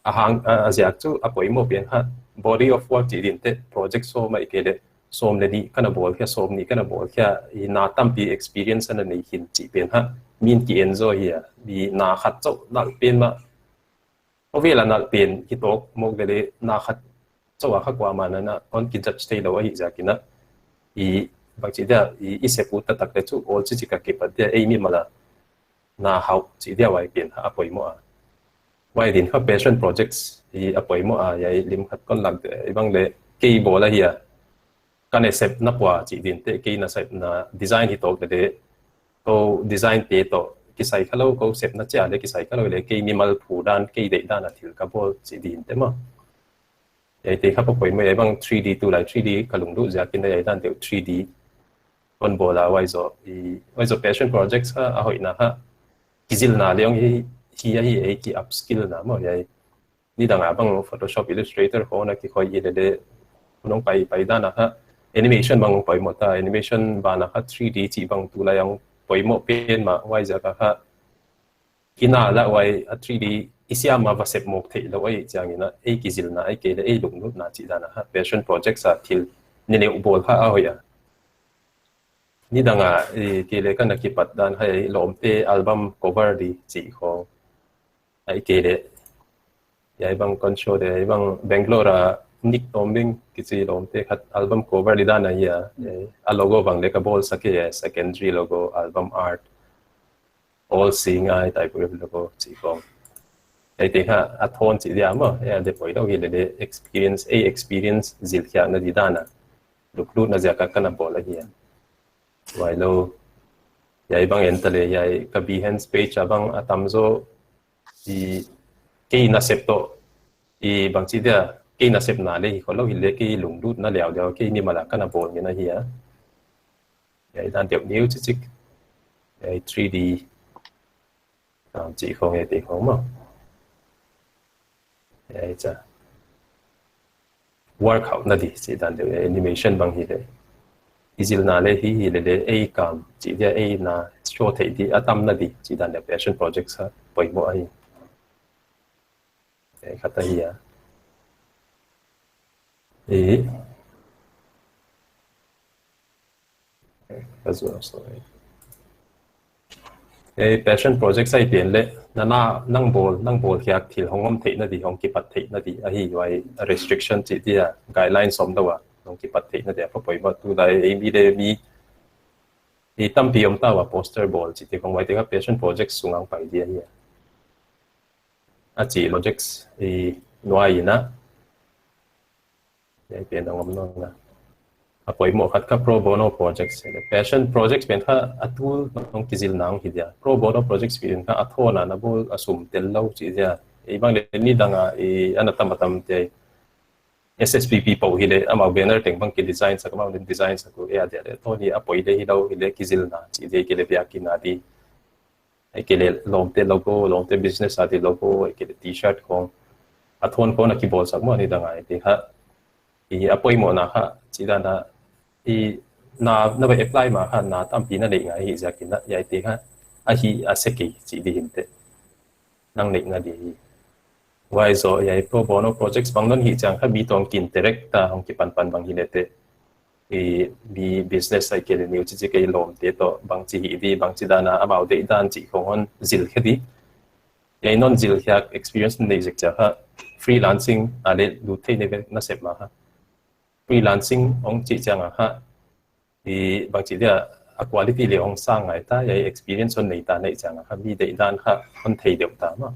a hang a zia chu a poi mo pian ha body of work chi din te project so mai ke le som le di kana bol khia som ni kana bol khia I na tam pi experience na nei hin chi pian ha min ki enjoy hi di na khat chau na pen ma vì là nợ tiền khi tốt một cái đấy na khát cho vào khắc qua mà nó còn kinh chất thấy đâu ấy giờ kia nó bằng chỉ là sẽ phụ tất cả chú ở chỉ cái bật để ấy mà là na học chỉ để vài tiền à bồi mua vài tiền các passion projects bồi mua vậy lim khát con làm để bằng để cái bộ là hiện cái này Sept nó qua chỉ tiền để cái nó Sept na design thì tốt để to design để to cái sai khá lâu có Sept nó trả để cái sai khá lâu để cái minimal phủ đan cái để đan là thiếu cả bộ chỉ điện thế mà vậy thì khá bồi mới bằng 3D tu lại 3D cả lùng đủ ra cái này đan đều 3D con bộ là vài giờ passion projects ha hỏi na ha kizil na leong hi ki upskill na mo vậy ni đang bằng Photoshop Illustrator ho na ki khoi ye de nong pai da na ha animation bằng poi mo ta animation ba na ha 3D chỉ bằng tu lại yang poi mo pen ma wai za ka ha ina la wai 3D isia ma va Sept mo the lo ai chang ina kizil na ke le lung lut na chi da na ha passion projects a thil ni ne ubol ha a hoya ni danga ke le kan ki pat dan hai lom te album cover di chi kho ai ke le yai bang kon show de bang Bangalore nick toming kisi lom te khat album cover di da na ya a logo bang le ka bol sake secondary logo album art all seeing eye type of logo chi kong ai te ha a thon chi dia mo ya de poi do hi le experience zil kya na di da na luk lu na ja ka kana bol a hi wai lo yai bang entale yai ka behance page abang atamzo i ke na septo i bang chi dia ke na sep na le ko lo hi le ke lung lut na liao liao ke ni mala kana bol ni na hi ya yai dan tiap new chi chik yai 3D chỉ không nghe tiếng không mà yai cha workout na di chỉ dan de animation bang hi le izil na le hi le a kam chỉ dia a na show thei di atam na di chỉ dan de passion projects ha poi mo ai khata hi ya azul sorry passion projects ai pian le nang bol kyak thil hongom thei na di hong ki pat thei na di a hi wai restriction chi dia guidelines som dawa hong ki pat thei na de pa poi ba tu dai mi de mi i tam pi om ta wa poster ball chi te kong wai te ka passion projects sungang pai dia hi a chi projects noi na yai pian dong nom na a poi mo khat ka pro bono projects passion projects pen kha atul nong kizil nang hi dia pro bono projects pen kha athona na bol asum tel lo chi dia bang le ni danga anatam tam te SSPP po hi le ama banner teng bang ki design sa ma design sa ko ya dia to ni a poi le hi lo hi le kizil na chi de ke le bia ki na di ai ke le long te logo long te business ati logo ai ke le t-shirt ko athon ko na ki bol sak mo ni danga te kha a poi mo na kha chi da na na ba apply ma kha na tam pi na le ngai hi ja kin na yai te kha a hi a seki chi di him te nang le na di wai zo yai pro bono projects bang non hi chang kha bi tong kin direct ta hong ki pan bang hi le te bi business ai ke le new chi ke lom te to bang chi hi di bang chi da na about de dan chi khong on zil khedi yai non zil kyak experience nei jek cha kha freelancing ale lu the ne na sep ma ha freelancing ong chi chang ha bang chi dia a quality le ong sang ngai ta yai experience on nei ta nei chang ha mi de dan kha on thei deu ta ma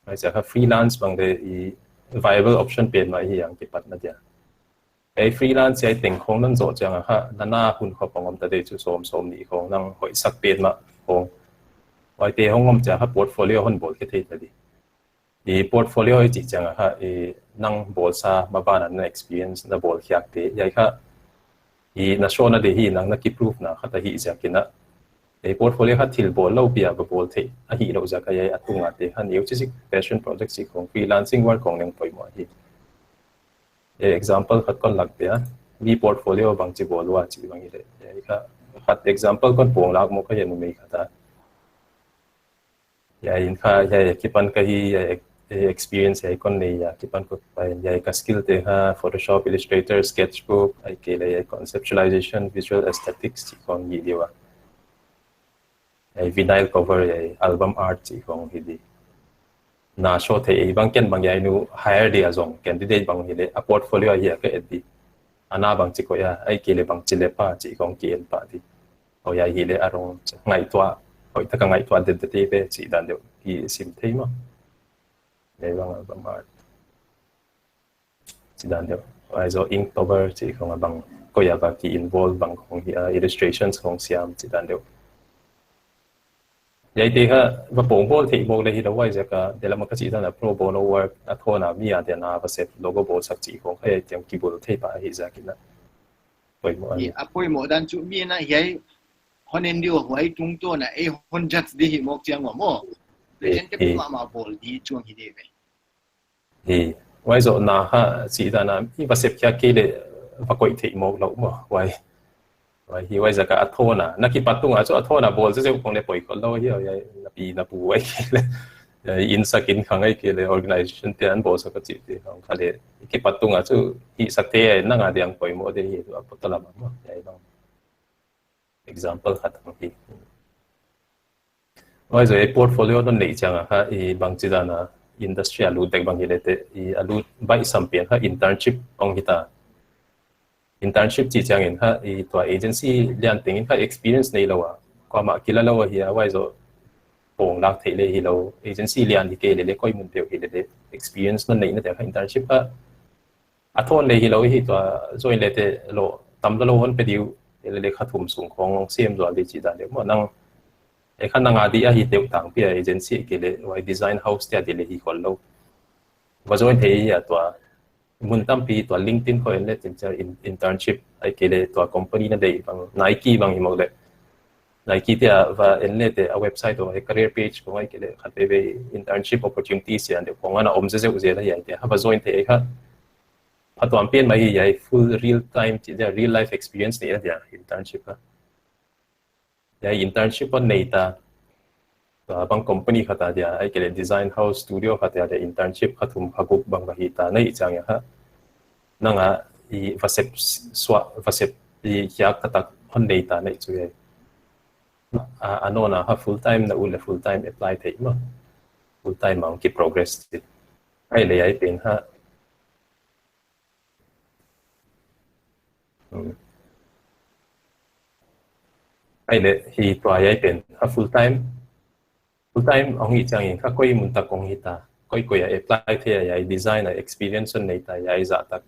mai cha kha freelance bang de viable option pe ma hi yang ki pat na dia ai freelance yai teng khong nan zo chang ha na hun kho pangom ta de chu som ni khong nang hoi sak pe ma khong wai te hongom cha ha portfolio hon bol ke thei ta di portfolio chi chang ha nang bol sa ma ba na experience na bol khyak te yai kha na show na de hi nang na ki proof na khata hi ja kina portfolio kha thil bol lo pia ba bol the a hi lo ja ka yai atunga te han yu chi passion project si khong freelancing work khong neng poi mo hi example khat kon lag pia mi portfolio bang chi bol wa chi bang hi le yai kha khat example kon pong lak mo kha yen me khata yai in kha yai ki pan ka hi experience ai kon nei ya ki pan ko yai ka skill te ha Photoshop, Illustrator, Sketchbook ai ke le conceptualization, visual aesthetics chi kon hi diwa ai vinyl cover ai album art chi kon hi di na show the bang ken bang yai nu hire dia zong candidate bang hi le a portfolio hi ka eddi ana bang chi ko ya ai ke le bang chi le pa chi kon ki en pa di o ya hi le arong ngai twa hoi ta ka ngai twa de te be chi dan de ki sim thei ma để bằng art chỉ đàn được ai do Inktober chỉ không là bằng có nhà và kỳ involve bằng không illustrations không xem chỉ đàn được vậy thì ha và bổn bol thì bol đây đâu vậy cả để làm cái gì đó là pro bono work à thôi là mi à để na và set logo bol sắc chỉ không hay tiếng keyboard thay bài gì ra kia vậy mà apoi mo dan chu mi na yai honen dio huai tung to na hon jats di hi mok chiang mo le chen te ma bol di chuang hi de thì vậy rồi na ha chỉ là na mi và set kia kia để và coi thì mok lâu mà vậy vậy hi vậy giờ cả thôi na khi bắt tung à chỗ thôi na bol sẽ không để bồi còn lâu hi vậy na pi na bu vậy in sakin khangai ke le organization te an bo sa ka chi te hong khale ki patunga chu hi sakte na nga diang poi mo de hi to apotala ma ai bang example khatam hi oi zo portfolio don nei changa ha bang chi dana industry alu tek bang hilete I alu bai sampian ha internship ong hita internship chi changin ha I to agency lian tingin ha experience nei lawa kwa ma kilala wa hi wai zo pong lak thei le hi lo agency lian hi ke le koi mun teu hi le experience non nei na te internship ha athon le hi lo hi to join le te lo tam lo hon pe diu le khathum sung khong sem zo le chi da le mo nang e khan nga di a hi teu tang pi agency ke le wai design house te de le hi khol lo wa join thei ya to mun tam pi to LinkedIn ko le tin cha internship ai ke le to company na dei bang Nike bang hi mo le Nike te va en le te a website o career page ko ai ke le khat be internship opportunities ya de ko nga na om je je la ya te ha ba join thei kha atwam pen mai ya full real time chi the real life experience ne ya internship ha ya internship on nei ta bang company khata dia ai ke design house studio khata dia internship khathum phaguk bang bahi ta nei chang ya ha nanga I vasep I ya kata on nei ta nei chu ye anona ha full time na ule full time apply thei ma full time ang ki progress ai le ai pen ha ai le hi to ai pen ha full time ong hi chang in kha koi mun ta kong hi ta koi koi apply the ai design experience nei ta ai za tak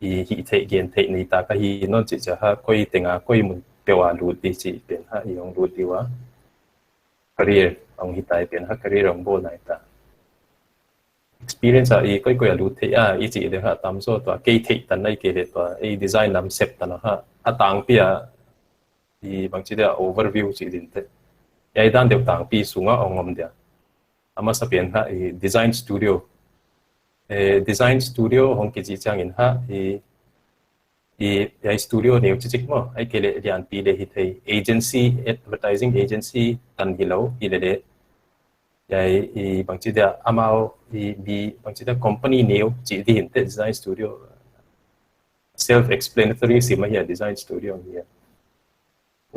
hi thei gen thei nei ta ka hi non chi cha ha koi tenga koi mun pewa lu ti chi pen ha I ong lu ti wa career ong hi tai pen ha career ong bo nai ta experience I koi koi lu thei I chi de ha tam so to ke thei tan nai ke le to ai design lam Sept ta na ha atang pia I bang chi da overview chi din te ai dan de tang pi sunga ongom dia ama sa pen ha design studio design studio hong ki chi chang in ha ai studio neu chi chik mo ai ke le lian pi le hi thei agency advertising agency tan hi lo hi le le ai bang chi da amao bi bang chi da company neu chi di hin te design studio self explanatory si ma hi design studio hi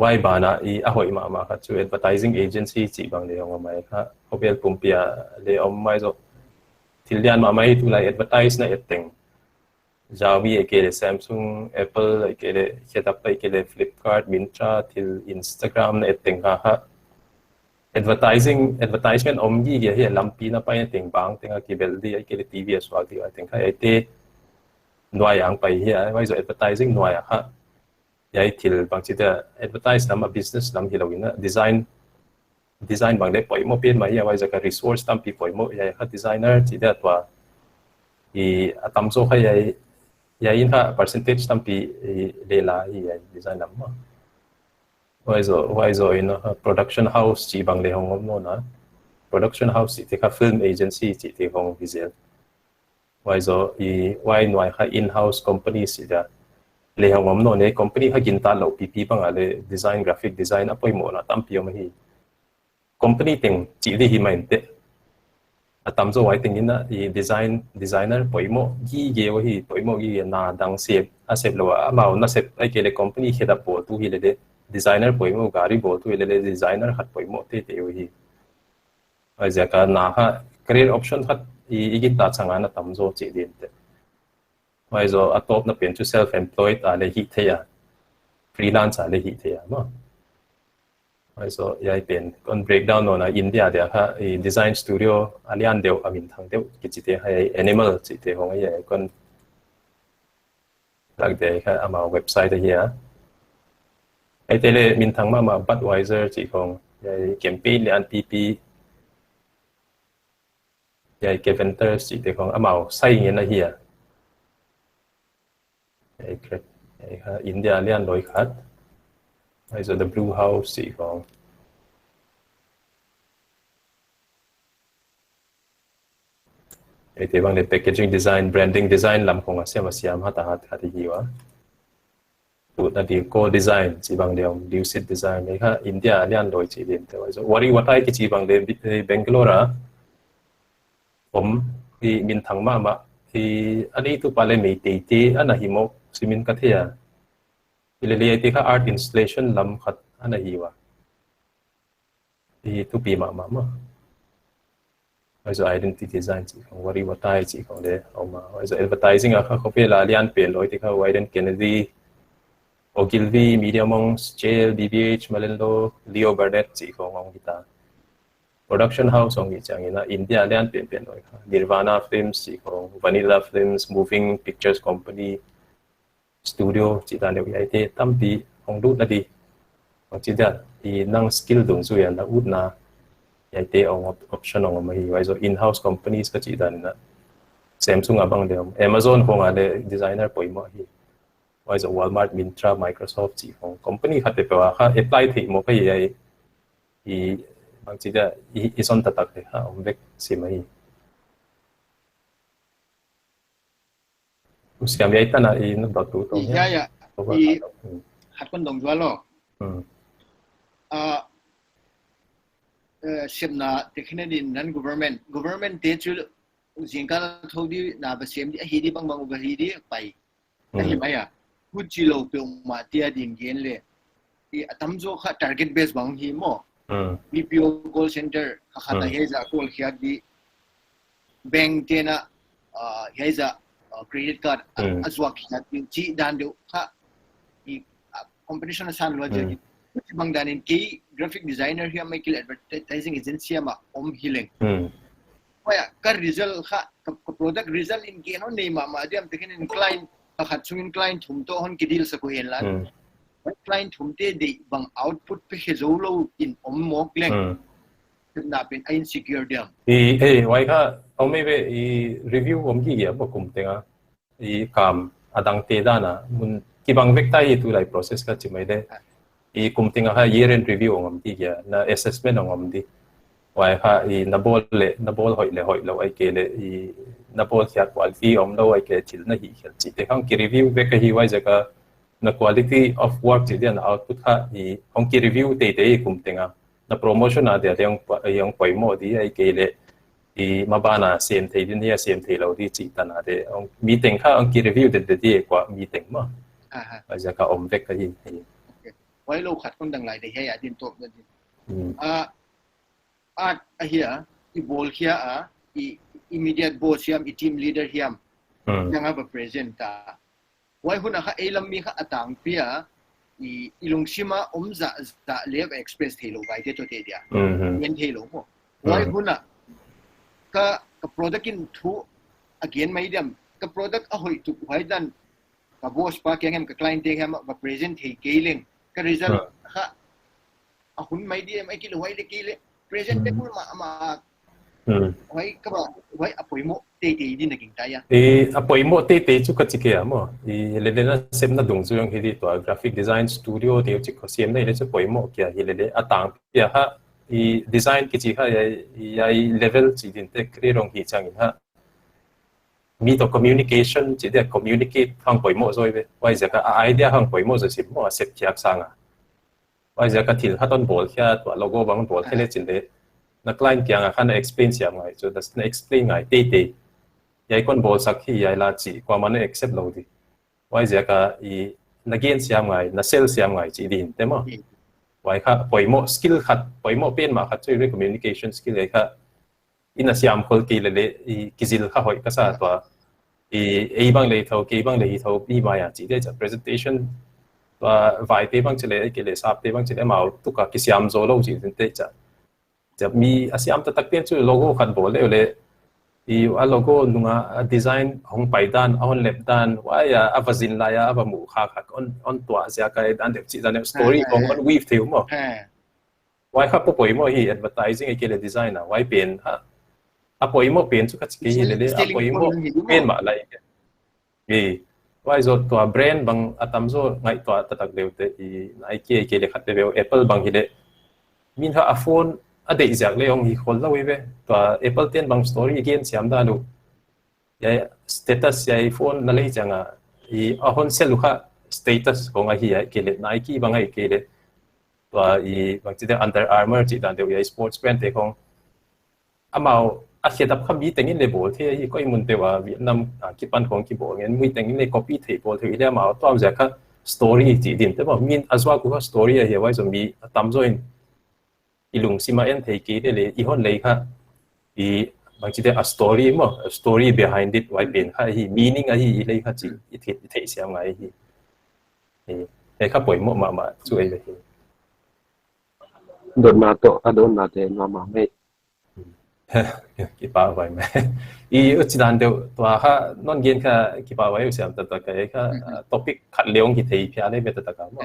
why bana a hoi ma kha chu advertising agency chi bang le ong mai kha hobel pumpia le om mai zo thilian ma mai tu lai advertise na eteng Xiaomi ke le Samsung Apple ke le setup ke le Flipkart Myntra til Instagram na eteng ha advertisement om gi ge he lampi na pa teng bang tenga ki bel di ke le TV aswa di I think ai te noi ang pai hi ai zo advertising noi ha yai til bang chi da advertise nam business nam hi lawina design bang le poi mo pen ma ya wai za ka resource tam pi poi mo ya ha designer chi da twa I atam so kha yai in ha percentage tam pi le la hi design nam ma wai zo in production house chi bang le hong no na production house ti ka film agency chi ti hong visual wai zo wai noi ha in house company si da le hong no ne company ha gin ta lo pp bang ale design graphic design apoi mo na tam pi hi company ting chi di hi main te atam zo wai ting ina designer poimo gi ge wa hi poimo gi na dang sep a sep lo ma na sep ai ke le company kheda po tu hi le designer poimo gari bo tu le designer hat poimo te te hi ai ja ka na ha career option hat gi ta changa na tam zo chi din te wai zo atop na pen to self employed a le hi the ya freelance a le hi the ya ma wai zo yai pen kon breakdown no na India dia ha design studio alian deu amin thang deu ki chi te hai animal chi te hong ai kon lag de ha ama website here ai te le min thang ma Budweiser chi hong yai campaign lian pp yai Keventer chi te hong ama sai nge na here ai ha India lian loi khat ai zo the blue house chi hong ai te bang le packaging design branding design lam khong asiam ha ta ha ti hi wa tu na di co design chi bang le lucid design me ha India lian loi chi din te wa zo wari watai ki chi bang le Bangalore om hi min thang ma hi ani tu pale me te ana hi mo simin ka thea ile le te kha art installation lam khat ana hi wa hi tu pi ma also identity design chỉ không worry what tai chỉ không để mà also advertising à không phải là liên tiền lối thì không Widen Kennedy Ogilvy Mediamonk Jail BBH Malendo Leo Burnett chỉ không ông kita production house ông chẳng ina India liên tiền lối Nirvana Films chỉ không Vanilla Films Moving Pictures Company studio chỉ là nếu vậy thì tâm thì ông đút là đi ông chỉ là thì năng skill đúng rồi là út na vậy thì ông option ông mà hiểu rồi in-house companies cái chỉ là Samsung abang dem Amazon không ada designer poi mo hi rồi Walmart Myntra Microsoft chỉ không company khác để bảo ha apply thì một cái gì thì bằng chỉ là ison tatak thì ha ông biết gì mà hi Usiam vậy ta na nó bảo tu tông ya ya i hat kon dong jwa lo simna technically non government te chu jingka thodi na ba sem di hi di bang bang ga hi di pai hi maya hu chi lo pe ma tia din gen le i atam jo kha target base bang hi mo BPO call center kha ta he za call khia di bank te na he za credit card azwa khia di chi dan de kha i competition san lo je bang danin ki graphic designer here make advertising agency ma healing waya kar result kha product result in ke no nei ma diam tekin in client khat chung in client thum to hon ki deal sa ko hen lan client thum te de bang output pe he zo lo in mok leng na pen insecure diam wai kha ông mấy về review ông gì vậy kum tenga kam adang te dana mun ki bang vek tai tu lai process ka chimai de kum tenga ha year end review ông gì vậy na assessment ông đi wai ha nabol hoi lo ai ke le nabol hiat quality om lo ai ke chil na hi khel chi te khang ki review ve ka hi wai jaka na quality of work chi den output ha ong ki review te kum tenga na promotion a de yang poi mo di ai ke le mabana same thei din ya same thei lo di chi ta na de ong meeting kha ong ki review de kwa meeting ma jaka om ve ka hi wai lo khat kon dang lai de he ya din top na din art here I bol here immediate boss hiam team leader hiam yang aba present ta wai huna kha elam mi kha atang pia ilung sima za lev express thelo Guite to te dia yen thelo mo wai huna ka product in thu again mai diam ka product a hoi tu wai dan ka boss pa kengem ka client te hiam ba present thei keling ka result kha a hun mai diam ai ki lo wai le ki le present te kul ma wai ka ba wai apoi mo te di na king ta ya apoi mo te chu ka chike mo le na sem na dong zu yang hi to graphic design studio te chi ko sem na le chu poi mo kya hi le atang ya ha design ki chi ha ya level chi din te kre rong hi chang ha mi to communication chi de communicate hang poi mo zoi ve wai ja ka idea hang poi mo zo sim mo set kyak sang wai ja ka thil haton bol kya to logo bang bol khele chin de na client kya khana explain siam ngai so das na explain ngai te yai kon bol sak hi yai la chi kwa man accept lo di wai ja ka na gen siam ngai na sell siam ngai chi din te mo wai kha poi mo skill khat poi mo pen ma khat chui communication skill ai kha ina siam khol ki le kizil kha hoi ka sa to bang le tho ki bang le hi tho pi ma ya chi de presentation vài tế bang chile cái lệ sáp tế bang chile màu tu cả cái xiêm zo lâu chỉ thế chả chả mi xiêm ta tắc tiền chú logo khăn bổ lệ logo nunga design hong pai dan on lep dan why avazin la ya avamu kha on tua sia cái dan đẹp chỉ dan story hong on weave theo mo why khắp boi mo hi advertising cái lệ design why pen apoi mo pen chú cái hi lệ apoi mo pen mà lại why zo to brand bang atamzo ngai to tatak deute Nike ke le khat be Apple bang hile min ha phone ade izak le ong hi khol la we to Apple ten bang story again siam da lu ya status ya phone na le changa ahon selu kha status ko ngai hi ke le Nike bang ai ke le to bang ti Under Armour ti dan de ya sports brand te kong amao khi tập khám bí tiếng lên bộ thì có muốn tiêu à Việt Nam kỹ bảnของkỹ bộ người tiếng lên copy thì bộ thì để mà tao giờ cái story chỉ điểm thế mà min azwa của story là vậy rồi mi tạm rồi ilung sima en thì kỹ để lấy ihon lấy ha bang chỉ a story mà a story behind it why pen kha hi meaning a hi lấy kha chỉ thei siam ngai hi he kha poi mo ma chu ai le đồn mà to đồn mà thế mà mấy ki pa vai me I uchidan de to ha non gen kha ki pa vai siam ta ka kha topic khat leong ki thei phya le be ta ka ma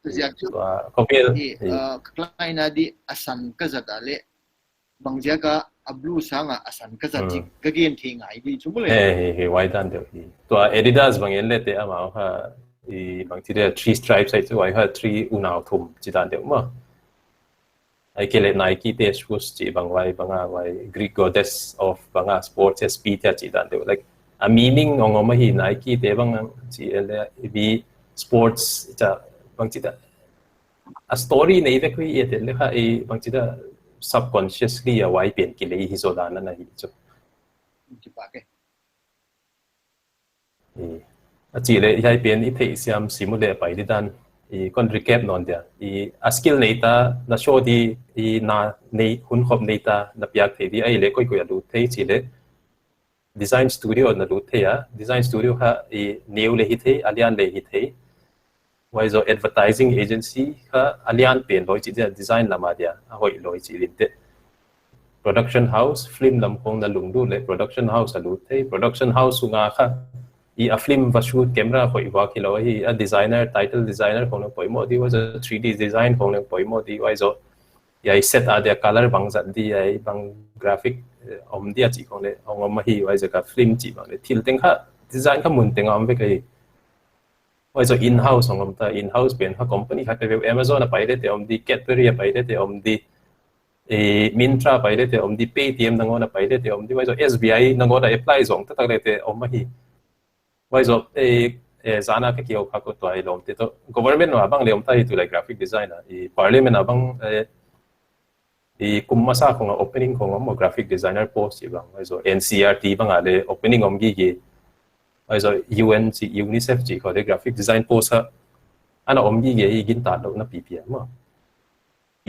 Ziak chu ko vel klai na di asan ka zat ale bang jaga ablu sanga asan ka zat ka gen thi ngai di chu le he wai dan de to Adidas bang en le te ama ha I bang ti de three stripes ai chu wai ha three unao thum chidan de ma ai kele Nike te shoes chi bang wai Greek goddess of banga sports speed ya chi dan de like a meaning ong ma hi Nike te bang chi ele bi sports cha bang chi da a story nei ve kui ye te le kha ai bang chi da subconsciously a wai pen ki le hi zo dan na hi chu ki pa ke a chi le hai pen I thei siam simule pai di dan I con recap non dia a skill nei ta na show di na nei hun khop nei ta na piak thei di ai le koi koi lu thei chi le design studio na lu thei a design studio ha new le hi thei alian le hi thei wai zo advertising agency ha alian pen loi chi design lama dia a hoi loi chi lin te production house film lam khong na lung du le production house a lu thei production house nga kha a film va shoot camera hoi wa ki lo hi a designer title designer khong poi mo di was a 3D design khong poi mo di wai zo yai set a dia color bang zat di ai bang graphic om dia chi khong le ong ma hi wai zo ka film chi bang le thil teng kha design kha mun teng am ve kai wai zo in house ong ta in house ben ha company kha pe Amazon a pai de te om di Cadbury a pai de te om di Mintra pai de te om di Paytm nangona pai de te om di wai zo SBI nangona apply zong ta le te om ma hi wai zo zana ka kiau kha ko toai lom te to government no abang leom tai tu like graphic designer parliament abang kumasa khong opening khong mo graphic designer post bang wai zo NCRT bang ale opening om gi wai zo UN chi UNICEF chi ko de graphic design post ha ana om gi ge gin ta do na PPM ma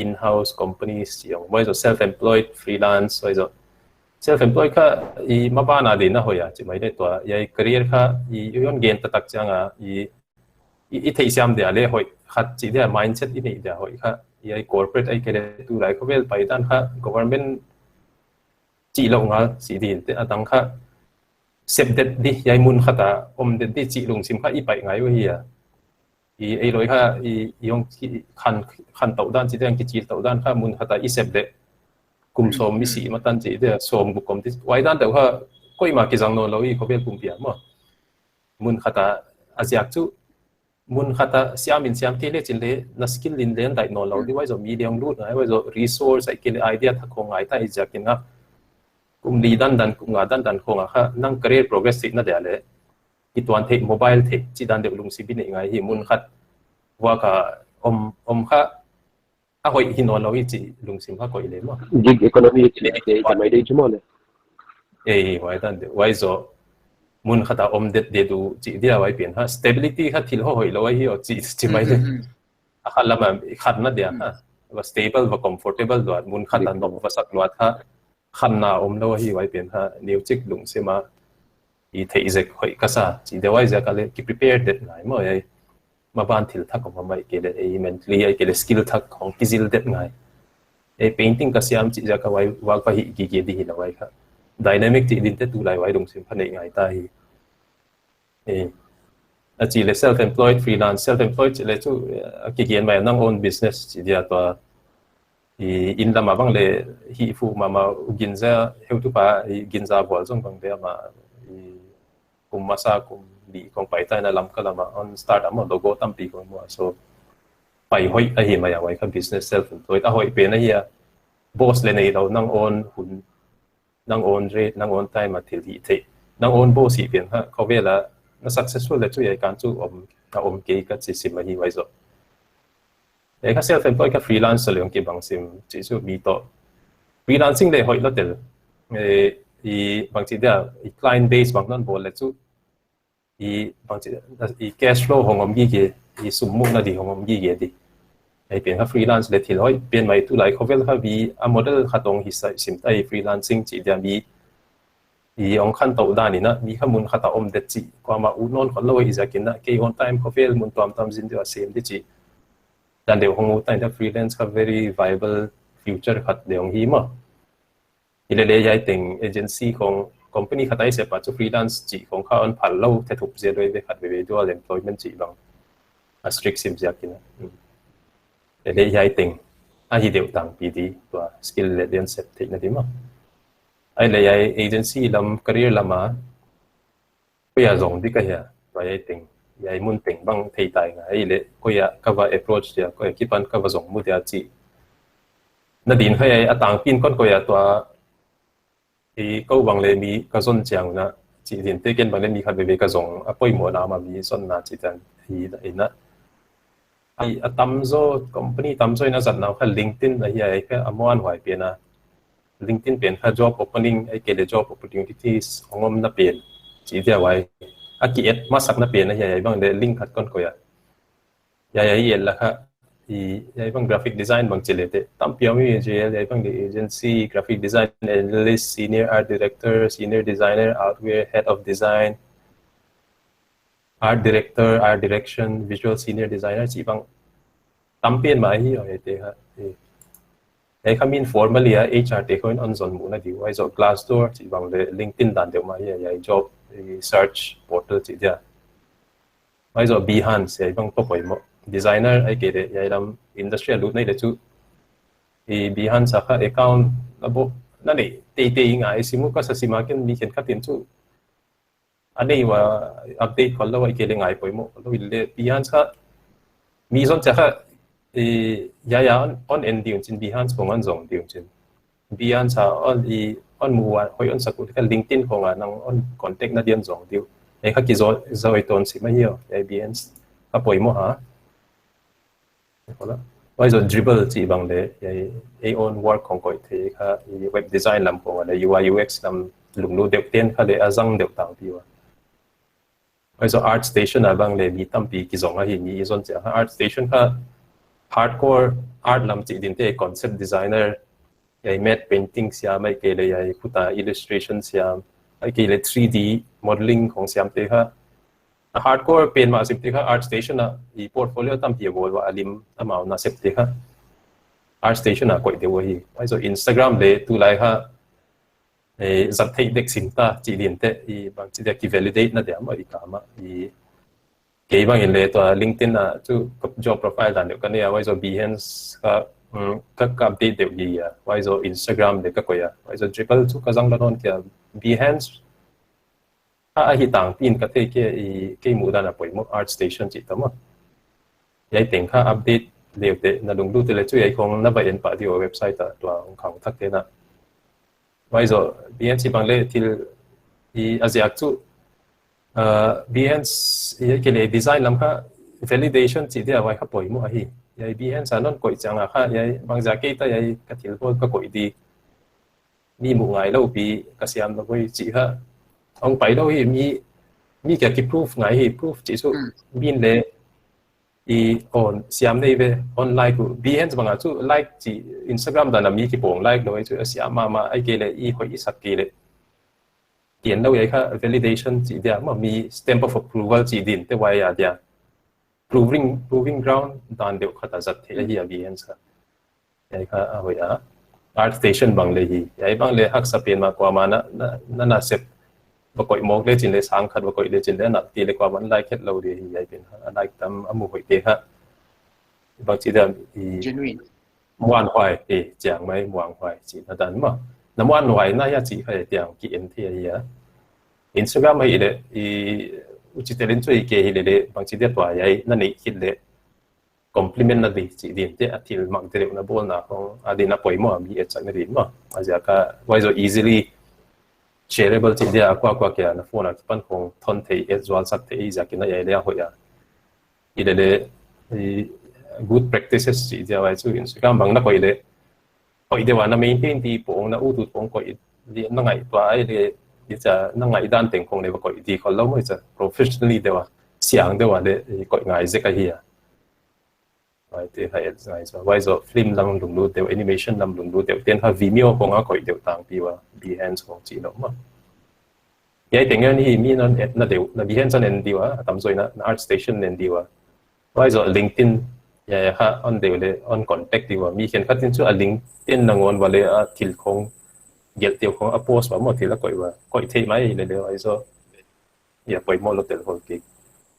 in house companies chi wai zo self employed freelance wai zo self employed kha maba na de na hoya chi mai de to yai career kha yon gen ta tak changa thei siam de ale hoi khat chi de mindset ni de hoi kha yai corporate ai kele tu lai ko vel pai dan kha government chi lo nga si din te atang kha Sept di yai mun khata om de di chi lung sim kha I pai ngai wa hi ai loi kha yong khan tau dan chi dang ki chi tau dan kha mun khata Sept de kum som mi si matan chi de som bu kom ti wai dan de ha koi ma ki jang no lo I ko vel kum pia ma mun khata asiak chu mun khata siam te le chin le na skill lin len dai no lo di wai zo medium lut ngai wai zo resource ai ke idea tha khong ai ta I jakin nga kum li dan kum nga dan khong kha nang career progress si na de le ki tuan the mobile the chi dan de lung si bi nei ngai hi mun khat wa ka om kha a hoi hi no lo I chi lung sim kha koi le ma gig economy thì cái mấy đây chứ mà wai dan de wai zo mun khata om de du chi dia wai pen ha stability kha thil ho hoi lo hi o chi mai de a khala ma khat na dia ha wa stable wa comfortable do mun khata no wa sak lo tha khan na om lo hi wai pen ha new chik lung se ma I thei zek hoi ka sa chi de wai za ka le ki prepare det ngai mo ai ma ban thil thak ma mai ke le mentally ai ke le skill thak khong ki zil det ngai painting ka siam chi za ka wai wa pa hi gi di hi la wai kha dynamic ti din te tu lai wai dong sim phanei ngai ta hi a chi le self employed freelance self employed chi le chu ki gen mai nang own business chi dia to in lama bang le hi fu ma ginza heu tu pa ginza bol jong bang de ma kum masa kum di kong pai ta na lam ka lama on start am logo tam pi ko mo so pai hoi a hi ma ya wai kha business self employed a hoi pe na hi boss le nei do nang own hun nang own rate nang own time at thil hi the nang own boss hi pen ha ko vela na successful le chu ye kan chu om ke ka chi sim hi wai zo e ka self employed ka freelance le ki bang sim chi chu mi to freelancing le hoi lo tel bang chi da client base bang non bol le chu bang chi cash flow hongom gi ge sum mu na di hongom gi ge di ai pen ha freelance le thil hoi pen mai tu lai khovel ha vi a model khatong hi sai sim tai freelancing chi dia mi i ong khan to da ni na mi khamun khata om det chi kwa ma u non khol loi izakin na ke on time khovel mun tom tom jin dia sem de chi dan de hong u tai da freelance ka very viable future khat de ong hi ma ile le yai teng agency kong company khatai se pa chu freelance chi kong kha on phal lo the thup je doi be khat be dual employment chi bang a strict sim jakin le yai teng a hi deu tang pi di tua skill le den set thik na di ma ai le yai agency lam career lama ko ya zong di ka ya wa yai teng yai mun teng bang thei tai nga ai le ko ya cover approach ya ko ki pan cover zong mu dia chi na din khai ai atang pin kon ko ya tua i ko bang le mi ka zon chang na chi din te ken bang le mi kha be ka zong a poi mo na ma mi son na chi tan hi na ai atam zo company tam zo na zat na kha LinkedIn na hi ai ka amwan hwai pe na LinkedIn pen kha job opening ai ke le job opportunities ongom na pen chi dia wai a ki et ma sak na pen na hi ai bang le link khat kon ko ya yel la kha i ai bang graphic design bang chile te tam piao mi je ai bang the agency graphic design analyst senior art director senior designer outwear head of design art director art direction visual senior designer chi bang tam pen ma hi ai te ha ai come in formally HR te coin on zone mu na di wai zo Glassdoor chi bang le LinkedIn dan de ma hi ai job search portal chi dia wai zo Behance ai bang to poi mo designer ai ke de ai lam industrial lu nei de chu i Behance kha account abo na nei te nga ai simu ka sa sima ken mi ken khatin chu anei wa update khol lo ai ke le ngai poi mo lo le Behance kha mi zon cha kha ya on end diung chin Behance kong an zong diung chin Behance on mu wa hoi on sakut ka LinkedIn kong nang on contact na dian zong diu ai kha ki zo ai ton si ma hiyo ai Behance ka poi mo ha wai zo dribble chi bang le ai on work kong koi the kha web design lam kong le UI UX lam lung lu deu ten kha le azang deu tang pi wa wai zo art station abang le mi tam pi ki zong a hi ni zon cha art station kha hardcore art lam chi din te concept designer ai matte painting siam ai ke le ai puta illustration siam ai ke le 3D modeling kong siam te kha hardcore pen ma sim te kha art station a I portfolio tam pi bol wa alim amao na sep te kha art station a koi de wo hi ai zo Instagram le tu lai ha zat thei dek sim ta chi din te I bang chi de ki validate na de ma I ka ma I ke bang in le to LinkedIn a chu job profile dan de ka ne wai zo Behance ka update de hi ya wai zo Instagram de ka ko ya wai zo dribble chu ka jang la non kya Behance a hi tang pin ka te ke mu dan a poi mo art station chi ta ma yai teng kha update le te na lung lu te le chu yai khong na ba en pa di website ta to khang thak te na wai zo Behance bang le til I aziak chu Behance yai ke le design lam kha validation chi dia wai kha poi mo hi yai Behance anon koi chang a kha yai bang ja ke ta yai ka thil bol ka koi di mi mu ngai lo pi ka siam lo koi chi ha ông pai đâu hi mi cái proof ngai hi proof chỉ số bin le I on siam nei ve online ku Behance banga chu like chi Instagram da na mi ki pong like lo chu siam ma ai ke le I hoi I sak ke le tiền đâu vậy kha validation chỉ dia mà mi stamp of approval chỉ din te wai ya dia proving ground dan deu khata zat the hi Behance ai kha hoi a art station bang le hi ai bang le hak sa pen ma kwa ma na sep và coi mong lên trên lệ sáng khát và coi lên trên lệ nạp tiền lệ qua vẫn like hết lâu thì vậy bên like tâm âm hội tiền ha bằng chỉ là ngoan hoài thì chẳng mấy ngoan hoài chỉ là đàn mà nằm ngoan hoài na ya chỉ phải tiếng kiện thì ya Instagram hay lệ chỉ tên lên chơi cái lệ bằng chỉ đẹp hoài vậy na này hiện lệ compliment na đi chỉ điểm thế thì mang thế na bol na không đi na poi mà bị chắc na đi mà giờ cả why so easily shareable chi dia kwa kya na phone pan khong thon thei as well sak thei ja kina ya le hoya ide le good practices chi dia wai chu Instagram bang na koi le koi de wa na maintain ti pong na u tu pong koi li na ngai twa ai le di cha na ngai dan teng khong le koi di khol lo moi cha professionally de wa siang de wa le koi ngai je ka hi ya vậy thì hay là so vậy rồi film làm lùng lụt đều animation làm lùng lụt đều tiền ha Vimeo cũng có đều tăng đi và Behance cũng chỉ đó mà vậy tiếng anh thì mình nó đều là Behance nên đi và tầm rồi nó ArtStation nên đi và vậy rồi LinkedIn ya ha on đều le on contact đi và mình hiện phát tin cho LinkedIn là ngon và le til không get tiêu không post và một thì là coi thấy mấy le đều vậy rồi ya coi một lúc đều cái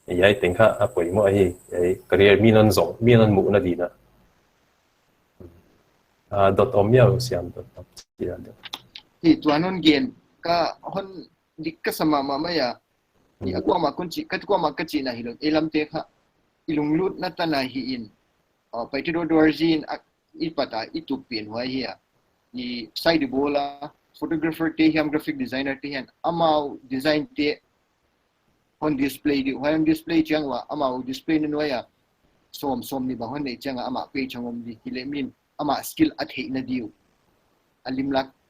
vậy tiếng ha coi một ấy career mình non mũ nó đi nữa .com ya siam .com chỉ là được thì tuan on gen ka hon dikka sama mama ya ni aku ama kunci kat ko ama kaci na hilong elam te kha ilung lut na ta na hi in paite do dorjin ipata itupin wa hiya ni side bola photographer te hiam graphic designer te hian amau design te on display di on display changwa amau display ni noya som ni ba hon nei changa ama pe changom di hilemin ama skill athei na diu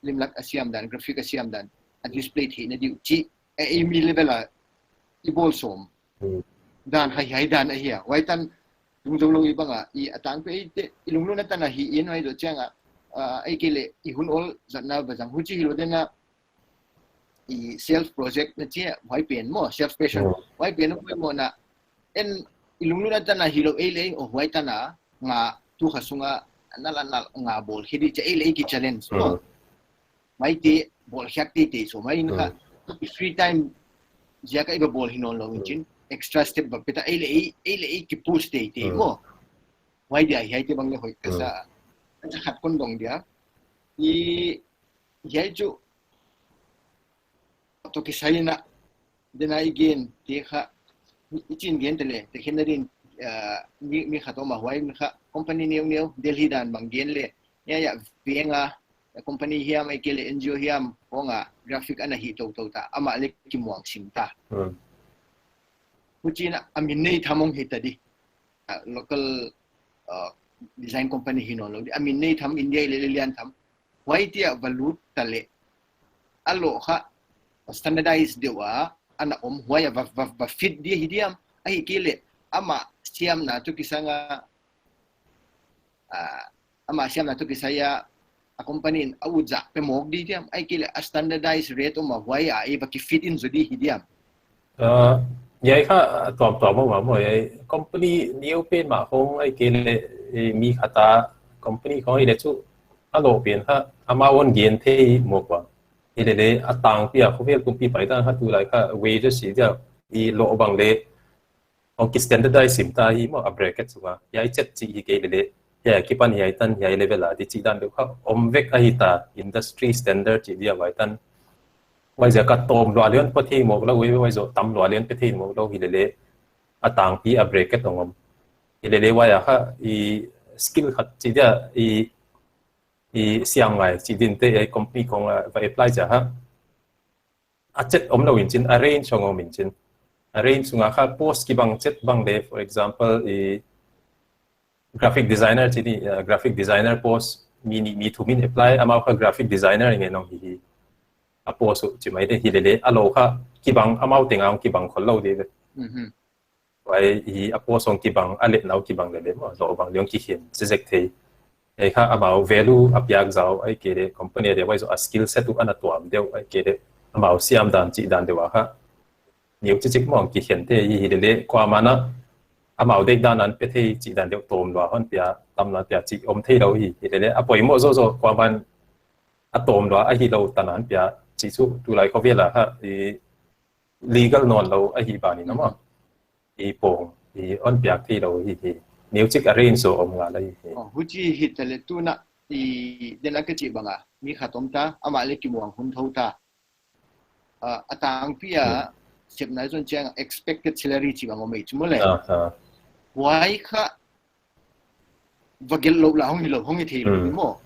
limlak asiam dan graphic asiam dan a display thei na diu chi e mi level a ibol som dan hai dan a hiya waitan lungjong lo ibanga I atang pe te ilunglu na tan hi in wai do changa ai kele I hun ol zanna bazang huchi hilo dena I self project na chi wai pen mo self passion wai pen mo na en ilunglu na tan hilo e le o wai tan nga tu khasunga nal nga bol hidi cha e le ki challenge mo mai ti bol hyak ti so mai na free time ja ka iba bol hinon lo chin extra step ba peta e le ki push ti mo wai dia hai ti bang le hoi ka sa khat kon dong dia I yai chu to ki sai na dena again te kha chin gen tele te khenarin mi khato ma wai mi kha company new Delhi dan bang gen le ya venga company hiam ai kele NGO hiam onga graphic ana hi to ta ama le ki muang sim ta huchina amin nei thamong hitadi local design company hino lo amin nei tham India le lian tham wai tia valut tale alo kha standardized dewa ana wai va fit dia hidiam ai kele ama siam na tu kisanga ama siam na tu kisaya a company auja pe mok di diam ai kele a standardized rate ma wai ai ba ki fit in zodi hidiam vậy ha tọm mà mọi company new bên mà không ai kể mi khata company không ai để chú alo bên ha ama on gen thế một quả thì để tăng bia không biết công ty phải ta hát tu lại ha wages gì đó đi lộ bằng lệ ông cái standardize sim ta hi mà bracket xuống vậy chất chỉ cái để ya kipan hi tan ya level là thì chỉ đan được ha vek ai ta industry standard chỉ dia vậy tan bây giờ các tôm loa liên phát thi một lâu bây giờ tầm loa liên phát thi một lâu thì để tăng pi break cái tông thì để vậy ha skill khát chỉ là xiang này chỉ định tới company không phải apply cho ha chết lâu mình trên arrange cho mình trên arrange xuống ha post cái bằng chết bằng để for example graphic designer chỉ graphic designer post me to me apply ama graphic designer nghe nói gì apo so chỉ mấy đấy thì để alo kha kỳ bằng amau tiếng Anh kỳ bằng còn lâu đấy vậy thì apo song kỳ bằng alet nào kỳ bằng để mà rồi bằng lượng kỳ hiện sẽ thế ấy kha amau value apyak zao ấy cái đấy company đấy vậy rồi skill set tu anh tuam đều ấy cái đấy amau siam dan chỉ dan đều kha nhiều chỉ mong kỳ hiện thế thì để qua mà nó amau đấy dan anh thế chỉ dan đều tôm và hơn bia tâm là bia chỉ thế đâu thì để apo imo zo qua ban atom đó ai lâu tan anh bia chỉ số tu lại có việc là ha thì legal non lâu ai hi bà ni nó mà thì bổng thì on biak thì đâu thì nếu chỉ arrange so ông ngà đây huchi hit tele tu na thì den la kachi banga mi khatom ta ama le ki muang hun thau ta atang pia sep nai zon chang expected salary chi bang mai chumole wai kha vagel lo la hong hi thi lo mo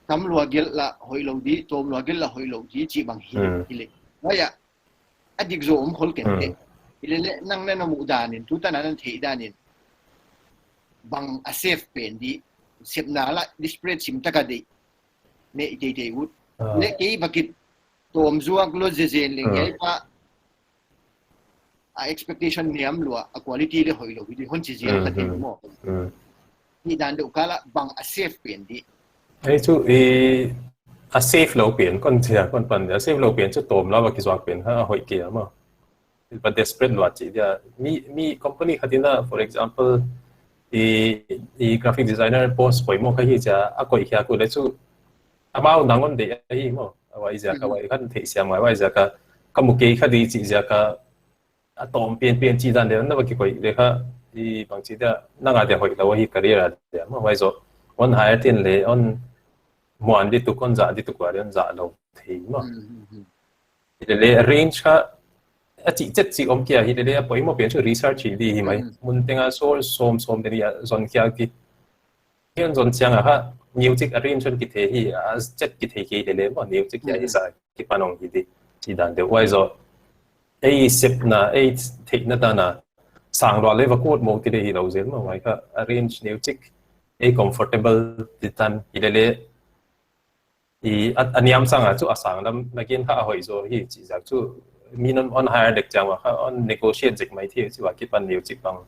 tam lua gel la hoi lo di tom lua gel la hoi lo di chi bang hi ile waya adik zo khol ken te ile nang na mu danin tu ta nan thei danin bang a safe pen di sep na la display sim ta ka de ne te wut le ke bakit tom zuak lo je zen le ngai pa expectation niam lo a quality le hoi lo hi hon chi jial ka tin mo ni dan do kala bang a safe pen di ai chu a safe lo pen kon tia kon pan a safe lo pen chu tom la wa ki swak pen ha hoi kia ma but desperate lo chi dia mi company khatina for example graphic designer post poi mo ka hi cha a koi khia ku le chu amao nangon de ai mo wa iza ka wa kan thei siam wa iza ka kamuke khadi chi ja ka atom pen chi dan de na ba ki koi le kha bang chi da na nga de hoi lo hi career de ma wa zo on hire tin le on muan di tu kon za di tu kwa ren za lo thei ma le range ka a chi chet chi om kia hi le poi mo pen chu research hi di hi mai mun tenga sol som de ya zon kia ki hian zon chiang a ha music arrangement ki the hi as chet ki the ki le mo music ya hi sa ki panong hi di chi dan de wai zo Sept na thei na ta na sang ro le va kot mo ti de hi lo zel mo wai ka arrange music comfortable ti tan hi le aniam sang a chu asang lam na kin kha hoi zo hi chi jak chu min on hire dek chang wa kha on negotiate jek mai thi chi wa ki pan music bang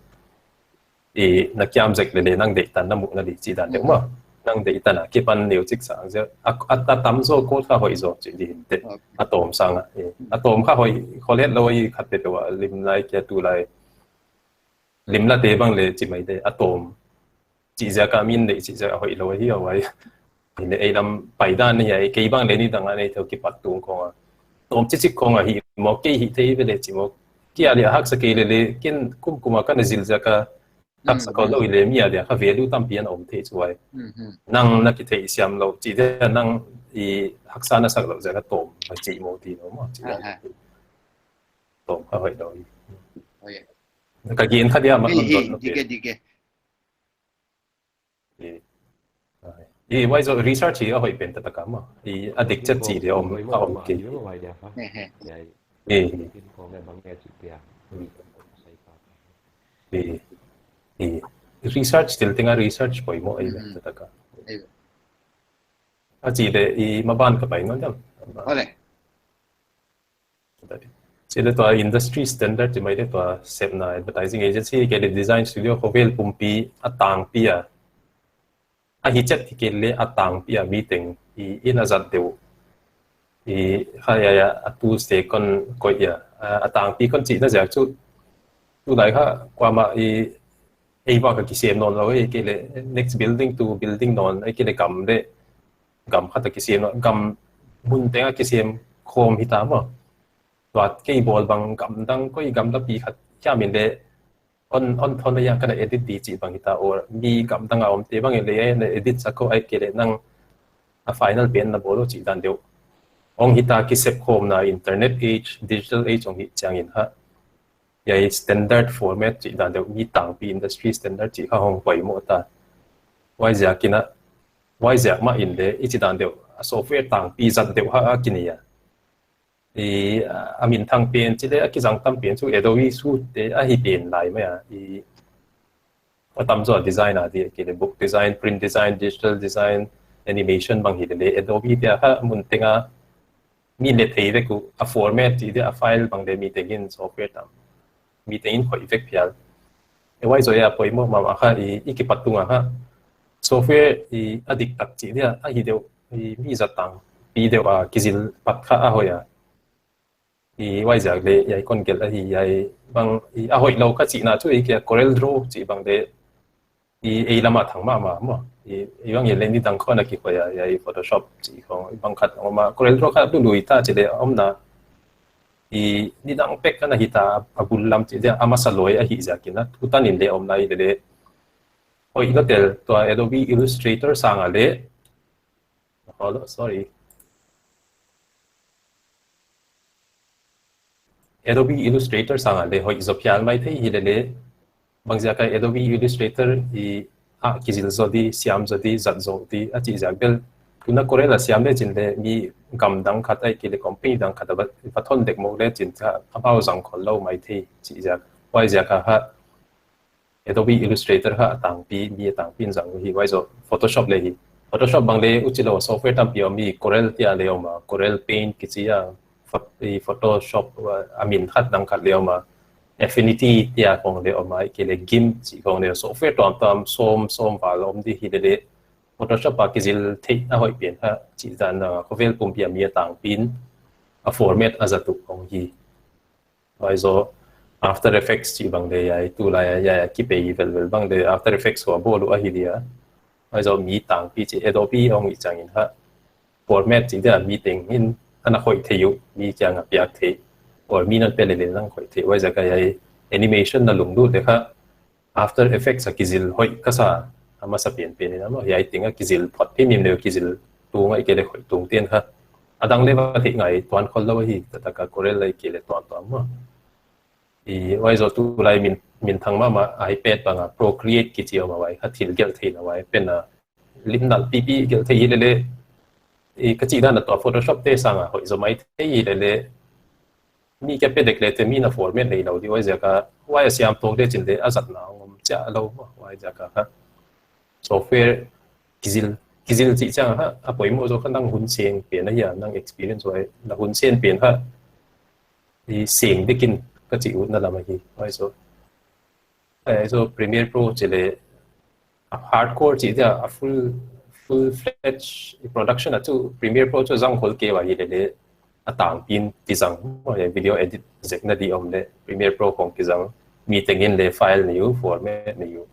na kiam jek le nang de tan na mu na di chi dan de mo nang de tan a ki pan music sang je a tam zo ko kha hoi zo chi di te atom sang a atom kha hoi kholet lo hi khat te wa lim lai ke tu lai lim la te bang le chi mai de atom chi ja ka min de chi ja hoi lo hi awai ni ai lam pai dan ni ai ke bang le ni dang ai theo ki pat tu ko a tom chi chi ko a hi mo ke hi te ve le chi mo ki a le hak sa ke le kin kum ka na zil ja ka tak sa ko lo le mi a de ka ve lu tam pian om the chuai nang na ki thei siam lo chi de nang hak sa na sak lo ja ka tom ma chi mo ti no mo chi tom ka hoi lo ka gien kha dia ma on dot no dige wai zo research hi hoi pen ta ka ma adik chat chi de om ka om ki research til tinga research poi mo ai ta ka a chi de ma ban ka pai no jam ole chỉ là tòa industry standard thì mấy cái tòa Sept na advertising agency cái design studio hovel pumpi atang pia hi chat thì cái lệ atang pia meeting in azat deu hay tu se con coi ya atang pi con chỉ nó giờ chút tu lại ha qua mà vào cái xem non rồi cái lệ next building to building non cái lệ cầm đấy cầm khát cái xem non cầm mun tenga cái xem khom hita mà và cái bol bằng cầm đăng có cầm đắp bị khát cha mình để on thon này cái này edit đi chỉ bằng hita or mi cầm đăng ông thế bằng cái này edit sa có ai cái năng final pen là bolo chỉ đàn đều ông hita cái xếp khom na internet age digital age ông hit chang in ha vậy standard format chỉ đàn đều mi tang pi industry standard chỉ không quay một ta why giờ kina why giờ mà in để ít đàn đều software tang pi giật đều ha kini amin thang pen chỉ để cái dòng tâm pen chú Adobe suite để hi pen lại mà tâm cho design thì cái book design print design digital design animation bằng hi để Adobe thì muốn tenga mi le thấy đấy ku format chỉ để file bằng để mi tegin software tam mi tegin khoi effect pial why rồi poi mo mà ha cái patunga ha software adik tak chỉ để hi đều mi zatang pi đều kizil pat kha hoya why giờ để vậy con kia là vậy bằng hồi lâu các chị nào chú ý kia Corel Draw chị bằng để làm mà thằng mà bằng vậy lên đi đăng con là kia vậy Photoshop chị không bằng khát mà Corel Draw khá đủ lùi ta chỉ để ông na đi đăng pek cái này ta abul làm chỉ để amasaloi hi giờ kia na tu ta nhìn để ông này để hồi nó đểตัว Adobe Illustrator sang à để sorry Adobe Illustrator sang để hội zopial mai thấy hilele bằng giờ cái Adobe Illustrator kizil zodi siam zodi zat zodi chỉ giờ bel kuna kore là siam để chính để mi cầm đăng khát ai cái company đăng khát vậy phát thon đek mô để chính ta bao rằng còn lâu mai thấy chỉ giờ quay giờ cả ha Adobe Illustrator ha tang pi mi tang pin rằng hi quay rồi Photoshop lấy hi Photoshop bằng để uchilo software tam pi mi Corel tia leo mà Corel Paint cái gì Photoshop amin khát đăng khát leo mà affinity tia kong le omai ke le gim chi kong le software tom som vào om di hi le Photoshop pa kizil thei a hoi pian ha chi dan na ko vel pum pia mi tang pin a format as a tu kong hi wai zo After Effects chi bang de ai tu la ya ki pe vel bang de After Effects ko bo lu a hi dia wai zo mi tang pi chi Adobe ong i chang in ha format chi da meeting in ana hoi thei yu mi chang a piak thei or mi nan pele le nang hoi thei wai za ka ai animation na lung du de kha After Effects a kizil hoi kasa ama sa pian pian na mo yai tinga kizil phot pi mim le kizil tu ngai ke le hoi tung tien kha adang le wa thei ngai tuan khol lo hi ta ka korel lai ke le tuan tuan mo i wai zo tu lai min thang ma iPad banga Procreate ki chiao ma wai kha thil gel thei na wai pen na lim nal pp gel thei le i ka chi da na to Photoshop te sanga hoi zo mai thei le mi ke pe dek le te mi na format nei lo di wai za ka wai siam tong de chin de azat na ngom cha lo wai za ka ha software kizil chi chang ha apoi mo zo khan nang hun seng pe na ya nang experience wai na hun sen pen ha i seng de kin ka chi u na la ma hi wai so Premiere Pro chile hardcore chi da a full fledged production atu Premiere Pro cho zang khol ke wa hi le atang pin ti zang video edit zek na di om le Premiere Pro kong ki zang meeting in le file new format new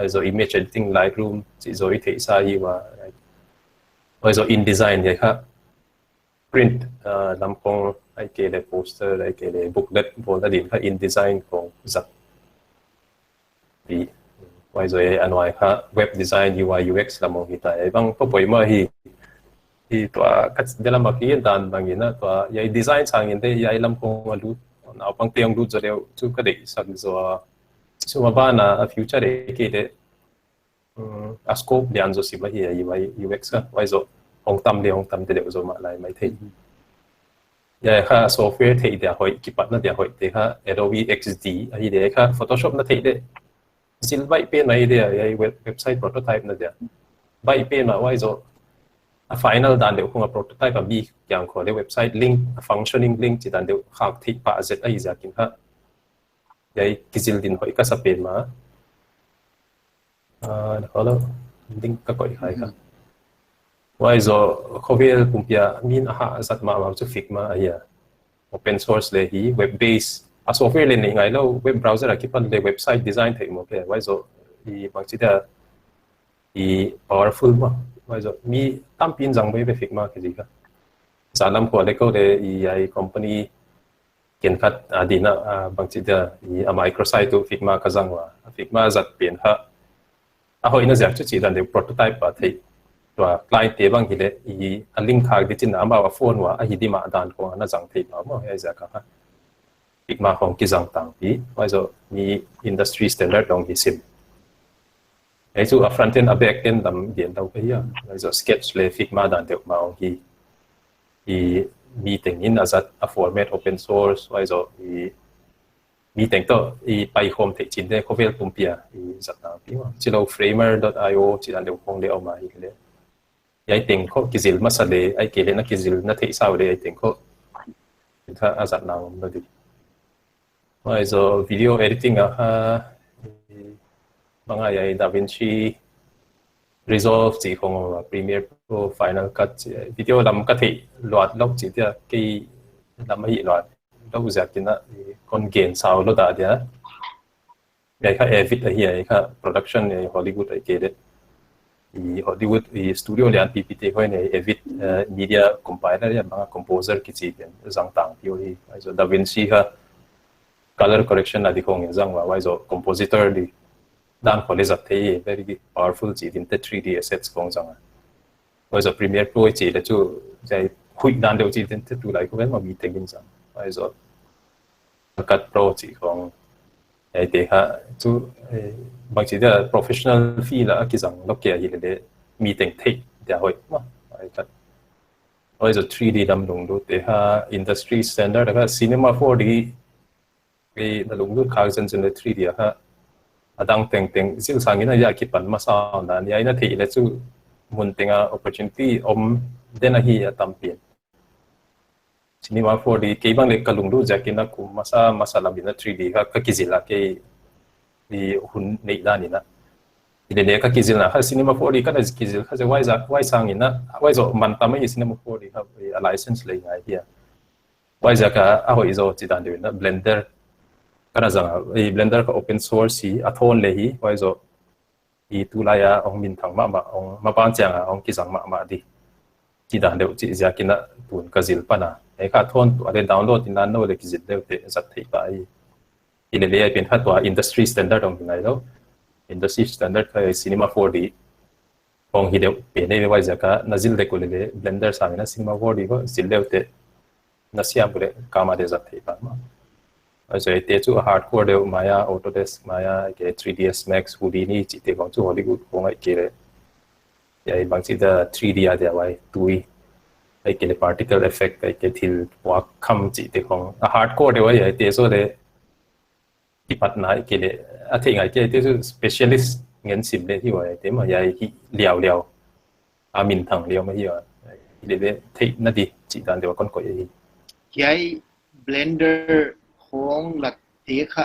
so image editing Lightroom chỉ rồi thấy sao gì mà rồi InDesign vậy ha print làm công ai kể là poster ai kể là booklet vô là điểm ha InDesign công giật thì rồi anh nói ha web design UI UX là một hiện tại bằng có bởi mà thì tòa cách để làm cái hiện tại bằng như tòa vậy design sang hiện tại vậy làm công mà lúc nào bằng tiếng lúc rồi đều chú cái đấy sang rồi so ba na future de ke de a scope lian zo si ba hi UI UX ka wai zo hong tam de zo ma lai mai thei ya kha software thei de hoi ki pat na de hoi te kha Adobe XD a hi de kha Photoshop na thei de sil bai pe nai de ya website prototype na de bai pe ma wai zo a final dan de khung prototype ba bi kyang kho de website link a functioning link chi dan de khak thi pa z a hi za kin ha yai kizil din hoi ka sa pen ma hello link ka koi khai ka wai zo khovel pumpia min ha zat ma chu fik ma ya open source le hi web based a software le nei ngai lo web browser a ki pan le website design thei mo ke wai zo i bang chi da i powerful ma wai zo mi tam pin jang bai be fik ma ke ji ka zalam ko le ko de i ai company kiến khát đi na bằng chỉ là a microsite tu Figma ka zang wa Figma zat pen ha a hoi na zak chu chỉ là de prototype pa thei to client te bang hi le i a link khak de chin na ma wa phone wa a hi di ma dan ko na zang thei pa mo ai za ka ha Figma khong ki zang tang pi wai zo ni industry standard dong hi sim ai chu a front end a back end dam dian dau ka ya wai zo sketch le Figma dan de ma hi meeting in azat a format open source wai zo i meeting to i pai home thei chin de khovel pumpia i zat na pi ma chilo framer.io chi dan de khong de oma hi le yai ting kho kizil ma sa le ai ke le na kizil na thei sao le ai ting kho tha azat na no di wai zo video editing a ha manga yai DaVinci Resolve chỉ không Premiere Pro Final Cut video làm cái thị loạt lốc chỉ theo cái làm mấy loạt lốc giặc thì nó con gain sao lốc đã thế cái khác edit ở here cái production này Hollywood ở kia đấy Hollywood studio liền PPT coi này edit media compiler này bằng composer cái gì đấy dạng tàng tiêu đi rồi DaVinci ha color correction là đi không dạng và rồi compositor đi dan khole zat thei very powerful chi din te 3D assets kong jang was a Premiere Pro chi le chu jai hui dan deu chi din te tu lai ko ma meeting in jang was a cut pro chi kong ai te ha chu bang chi da professional fee la ki jang lok ke hi le meeting thei da hoi ma ai cut was a 3D dam dong do te ha industry standard ka cinema 4D ke da lung lu khang chen chen le 3D ha adang teng sil sangina ya ki pan ma sa na ni aina thei le chu mun tenga opportunity om dena hi atam pin cinema 4D ke bang le kalung lu jakina ku masa lamina 3D ka kizila ke di hun nei da ni na ile ka kizil na ha cinema 4D ka na kizil ha wai sang ina wai zo man ta mai cinema 4D ha a license le ngai dia wai za ka a hoi zo chi dan de na blender kana za blender ka open source hi a thon le hi wai zo i tu la ya ong min thang ma ong ma ban chang ong ki sang ma di chi dan de chi ja kina tun ka zil pa na ai ka thon tu ale download in nan no le ki zil de te zat thei pa ai ile le pen ha to industry standard ong ngai lo industry standard ka cinema 4D ong hi de pe ne wai za ka na zil de ko le blender sang na cinema 4D ko zil de te na siam bule kama de zat thei pa ma so te chu hardcore de maya autodesk maya ke 3ds max houdini chi te kong chu hollywood ko ngai ke le ya bang chi da 3d a de wai tui ai ke le particle effect ai ke thil wa kham chi te kong a hardcore de wai te so de ti pat na ke le a the ngai ke te chu specialist ngen sim le hi wai te ma ya hi liao a min thang liao ma hi wa le thei na di chi dan de kon ko hi cái blender hong là thế khá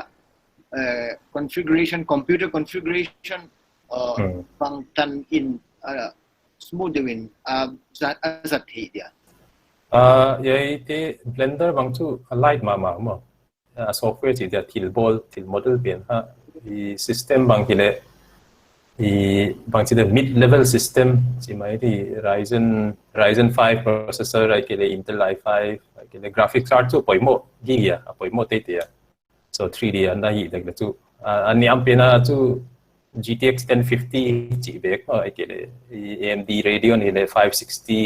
configuration computer configuration function in smoothing zat thế dia ye te blender bang chu light ma software chi dia til model bien ha i system bang ki le i bang chi the mid level system chi mai di Ryzen 5 processor ai ke le Intel i5 ai ke le graphics card chu poimo gi ya poimo te te so 3D an hi de le chu an yam pe na chu GTX 1050 chi bek ai ke le AMD Radeon ile 560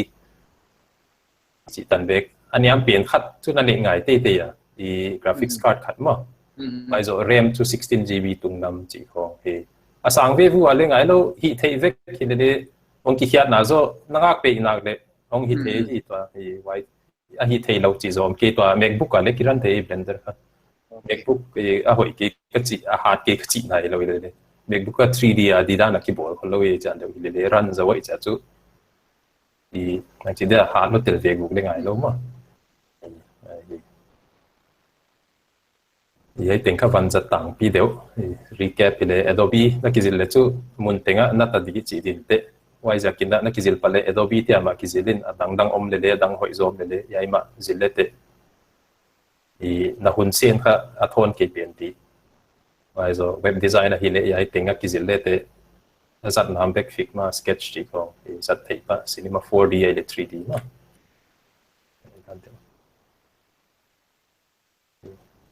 chi tan bek an yam pen khat chu na le ngai te te ya i graphics card khat ma mai zo RAM chu 16GB tung nam chi khong he asang ve vu ale ngai lo hi thei vek ki de ong ki khiat na zo nangak pe inak le ong hi thei hi to hi wai a hi thei lo chi zom ke to MacBook ale kiran thei blender ka MacBook a hoi ke ka chi a hat ke chi nai lo le MacBook 3D a di da na keyboard ko lo ye chan de le ran za wai cha chu i na chi de ha no tel ve gu le ngai lo ma ye ten ka van za tang pi deu recap le Adobe na kizil le chu mun tenga na ta di chi din te wai za kin na kizil pale Adobe ti ama kizilin dang om le dang hoi zom le yai ma zil le te i na hun sen kha athon ke pen ti wai zo web designer hi le yai tenga kizil le te zat nam bek figma sketch ti ko zat thei pa cinema 4D le 3D ma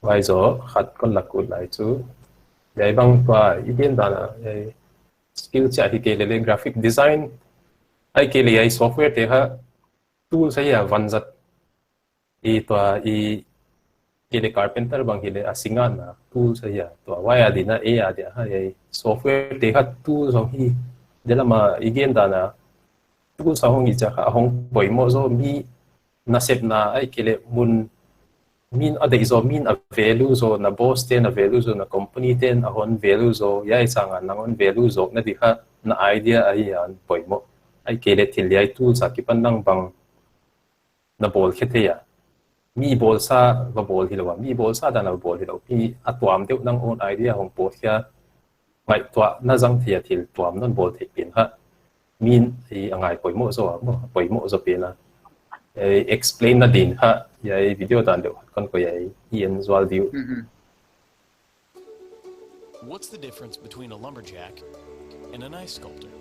wai zo khat kon lakut lai chu yai bang pa igen da na skill cha hi ke le graphic design ai ke le ai software te ha tool sai ya van zat e to i ke le carpenter bang hi le asinga na tool sai ya to wai adi na e adi ha ai software te ha tool so hi de la ma igen da na tool sa hong i cha ha hong poi mo zo mi na sep na ai ke le mun min ada izo min a value zo na boss ten a value zo na company ten a hon value zo ya isanga na on value zo na diha na idea ai an poimo ai kele til yai tool sa ki pandang bang na bol khete ya mi bol sa va bol hilawa mi bol sa da na bol hilaw pi atwam deu nang on idea hong po kya mai twa na jang thia til twam non bol the pin ha min ai angai poimo zo poimo zo pina explain na din ha yai video dan deu kon ko yai ian zwal diu What's the difference between a lumberjack and an ice sculptor?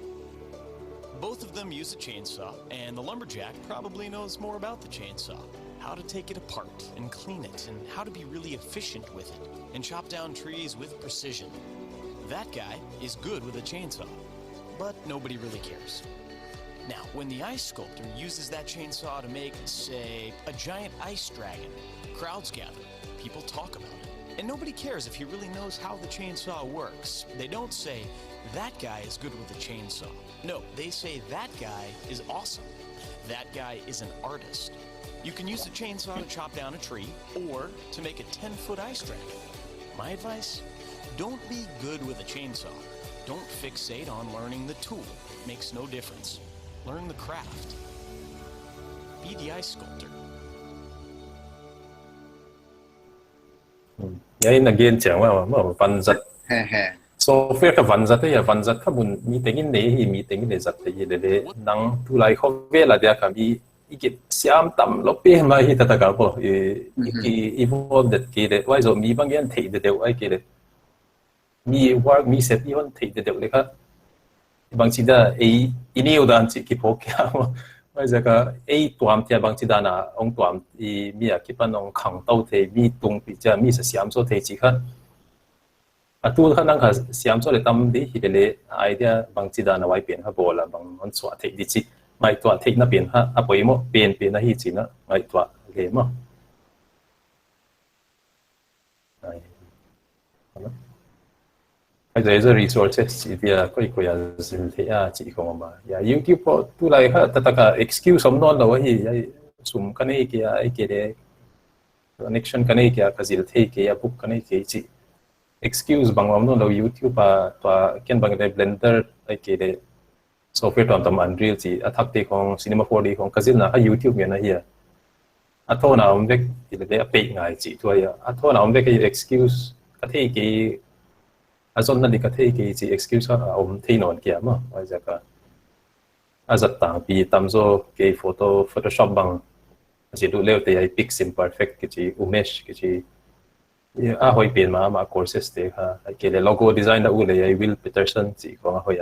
Both of them use a chainsaw, and the lumberjack probably knows more about the chainsaw, how to take it apart and clean it, and how to be really efficient with it, and chop down trees with precision. That guy is good with a chainsaw, but nobody really cares. Now, when the ice sculptor uses that chainsaw to make, say, a giant ice dragon, crowds gather, people talk about it, and nobody cares if he really knows how the chainsaw works. They don't say, that guy is good with a chainsaw. No, they say, that guy is awesome. That guy is an artist. You can use the chainsaw to chop down a tree, or to make a 10-foot ice dragon. My advice? Don't be good with a chainsaw. Don't fixate on learning the tool. It makes no difference. Learn the craft. Be the ice sculptor. vậy là gen chẳng mà văn giật software cái văn giật ấy văn giật các bún mi tiếng này thì mi tiếng này giật thì để năng tu lại không biết là dia kami cái xiêm tầm lốp bê mà hi tata cả bộ cái evolve that cái đấy why rồi mi bang gen thấy được ai cái đấy mi work mi set mi vẫn thấy được đấy khác bang chỉ là ini udah chỉ cái phố kia bây giờ cái tuam thì bang chỉ là na ông tuam thì mi à cái phần ông khang tàu thì mi tung bị cha mi sẽ xiêm số thì chỉ khác tu khả năng là xiêm số để tâm đi thì cái idea bang chỉ là na vay biển ha bộ là bang ông xóa thì đi chỉ mai tua thì nó biển ha bởi một biển biển là hi chỉ nó mai tua cái mà bây giờ resources thì có gì thì chỉ không mà YouTube tu lại ha tất cả excuse không non đâu hi sum cái này cái đấy connection cái này cái gì thì cái book cái này cái chỉ excuse bằng non đâu YouTube tua kian bằng cái Blender cái đấy software tầm Unreal chỉ attack thì con Cinema 4D con cái gì là YouTube miền này hi thôi nào ông biết thì để bị ngài chỉ thôi thôi nào ông biết cái excuse cái azon na dikha cái chỉ excuse ha om thi non kia mà bây giờ cả azat ta bi tamzo cái photoshop bằng chỉ đủ leo thì pics imperfect cái chỉ umesh cái chỉ hồi biển mà courses thì ha cái logo design đã u le Will Peterson chỉ có hồi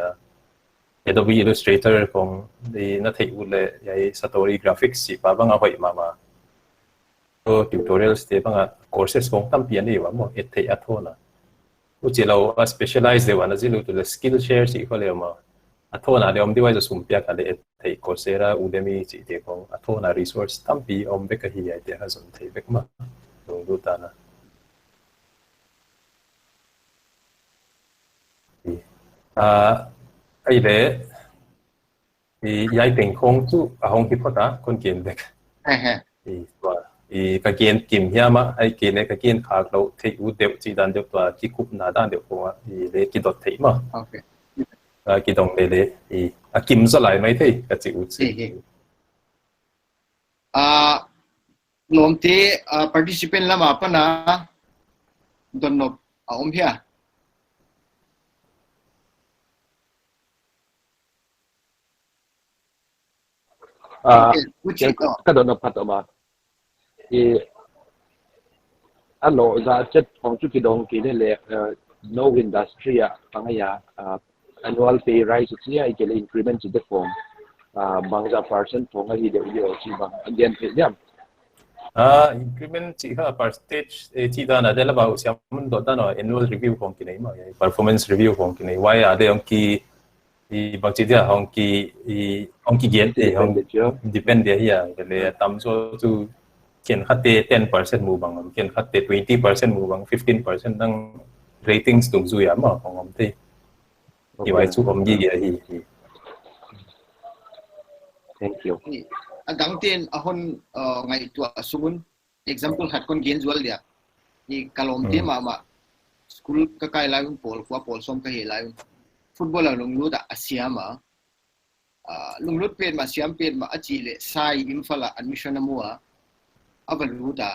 Adobe Illustrator con đi nó thấy u le Satori Graphics chỉ ba bằng hồi mà tutorials thì bằng courses con tam biển đi mà ít thấy thôi na chỉ là specialize để vào cái lúc skill share chỉ có liệu mà thôi là để ông đi vào cái sum piak cái để Coursera, Udemy chỉ để con thôi là resource tam pi ông biết cái gì để hay dùng thì biết mà dùng đủ ta cái đấy thì giải tình không chú không kịp phát con kiến được cái kiến kiểm hiệp mà hay kiến này cái kiến khác đâu thì ưu điểm chỉ đàn được và chỉ cúp nát đàn được không thì để cái đột thấy mà cái đồng để thì kiểm ra lại mấy thế cái chữ gì lom te participant lama apa na don no om hia cái đó nó phát mà thì anh lộ ra chất phòng chút cái đồng kia này là no industry bằng cái annual pay rise thì cái increment chỉ được phòng bằng ra percent phòng cái điều chỉ bằng again thì nhá increment chỉ là percentage chỉ là để là bảo xem mình đột ra nói annual review phòng cái này mà performance review phòng cái này why ở đây ông kỳ thì bằng chỉ là ông kỳ kiến thì ông depend đấy à cái tầm số tu kian khate 10% mu bang kian khate 20% mu bang 15% đang ratings tung zui mà không om thế như vậy chú om gì vậy thank you Ang tin ahon ngay tua sumun example hat kon gen jual dia ni kalom te ma school ka kai lai pol som ka he lai football la lung lu da asiama lung lut pen ma siam pen ma achi le sai imfala admission amua avaluda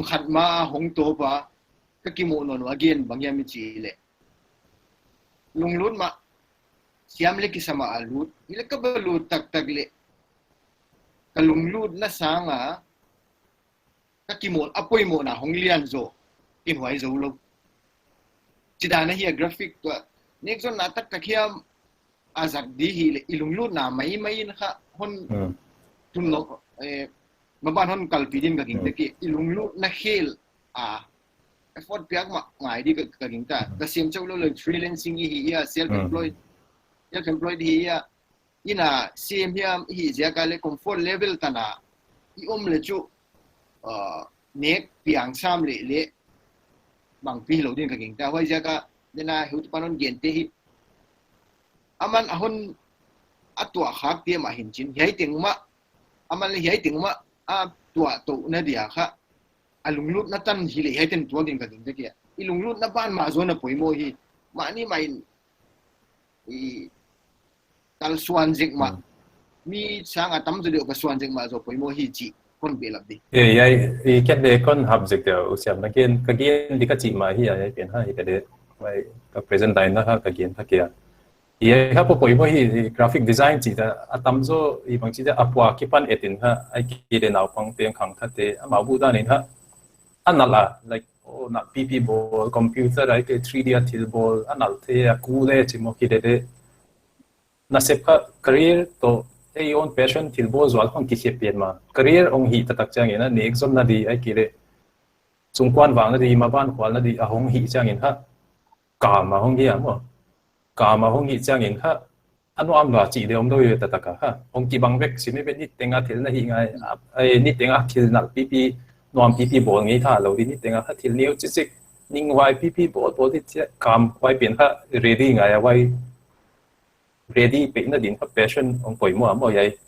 khat ma hong to pa ka kimo non again bangyam chi le lung lut ma siam le kisama alut ile ka balut tak le kalung lut na sanga ka kimo apoy mo na hong lian zo in hwai zo lo chidana hi graphic to next on natak ka khiam azak di hi le ilung lut na mai na kha hon tun no maban hon kalpidin ka ging ki ilung lut na khel effort piak ma ngai di ka ging ta ka sim chau lo le freelancing hi ya self employed hi ya ina sim hiam hi ja ka le comfort level tana I le chu nek piang sam le bang pi lo din ka ging ta hoi ja ka dena hu panon gen te hi aman ahon atwa khak te ma hin chin hei ting ma aman le hei ting ma tua to na dia kha alung lut na tan hi le hei ten tua din ka ging te kia ilung lut na ban ma zo na poimo hi ma ni mai I tal suan jing ma mi sang atam zo ka suan jing ma zo poimo hi chi kon be lap di ai cái đấy con học dịch điều xem là cái đi cái chị mà hi ai biến ha cái đấy vậy cái present time nó ha cái kia ye ha po poi mo hi graphic design chỉ là atam zo i bang chỉ là apwa ki pan etin ha ai ki de naw pang teng khang thate ma bu da nin ha anala like oh na pp ball computer ai ke 3D athil ball anal the ku le chi mo ki de na sep ka career to ei on passion thil ball zwal khang ki khep pen ma career ong hi tatak chang ina ne exam na di ai ki re chungkwan wang na di ma ban khwal na di a hong hi chang in ha ka ma hong hi mo cả mà không nghĩ rằng những ha anh nói là chỉ để ông đôi tất cả ha ông chỉ bằng việc xin mấy bên nít tiếng Anh thì là hiện ngay nít tiếng Anh thì là pp nói pp bộ nghĩ thà lâu đi nít tiếng Anh thì nếu chỉ chỉ nhưng vài pp bộ thì cảm vài biến ha ready ngay vài ready biến là đến passion ông phải mua vậy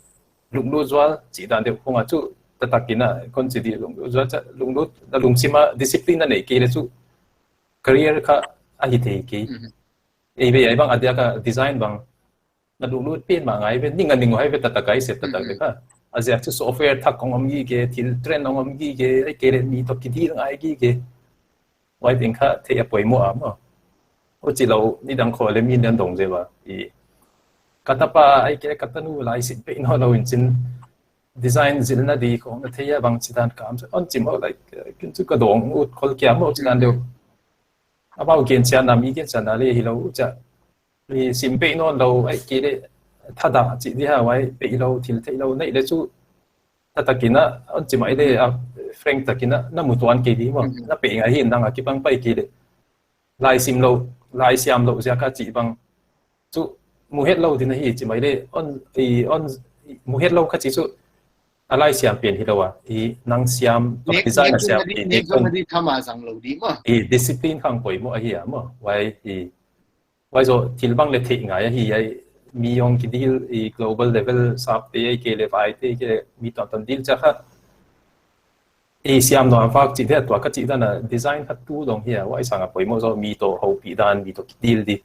lúc lúc rồi chỉ đàn được không à chú tất cả cái nào con chỉ đi lúc rồi lúc là lúc xem mà discipline này kia là chú career ka anh thì cái bây giờ bang ada ka design bang na dulu pin bang ai bên ningan ningo ai bên tata kai set tata ka azia chu software thak kong amgi ke thil trend ong amgi ke ai ke ni to ki dil ai gi ke wai ting kha the apoi mo am o chi lo ni dang kho le min dan dong je ba i katapa ai ke katanu lai sit pe no lo in chin design zil na di ko na the ya bang chidan kam on chim ho like kin chu ka dong ut khol kya mo chidan deu bao kiện tiền làm ý kiến tiền là đi lâu chứ vì xin bị nó lâu ấy kia đấy thà đã chỉ đi hà vậy bị lâu thì thấy lâu này đấy chú thà ta kia nó chỉ mấy đấy Frank ta kia nó một tuần kia đi mà nó bị ngay hiện đang ở cái băng bay kia đấy lại xem lâu ra cả chỉ bằng chú mua hết lâu thì nó chỉ mấy đấy on mua hết lâu cả chỉ chú lại xem biển thì đâu à thì năng xem tập design là xem thì con đi tham gia sang lâu đi mà thì discipline khang quậy mo ai mà vậy thì rồi thì bang lệ thị ngay thì ai mi yong cái deal global level sắp tới cái level tới cái mi toàn deal chắc ha xem nó phát chỉ thếตัวcái chỉ là design hết tu đồng here vậy sang quậy mo rồi mi to hậu bị đan mi to deal đi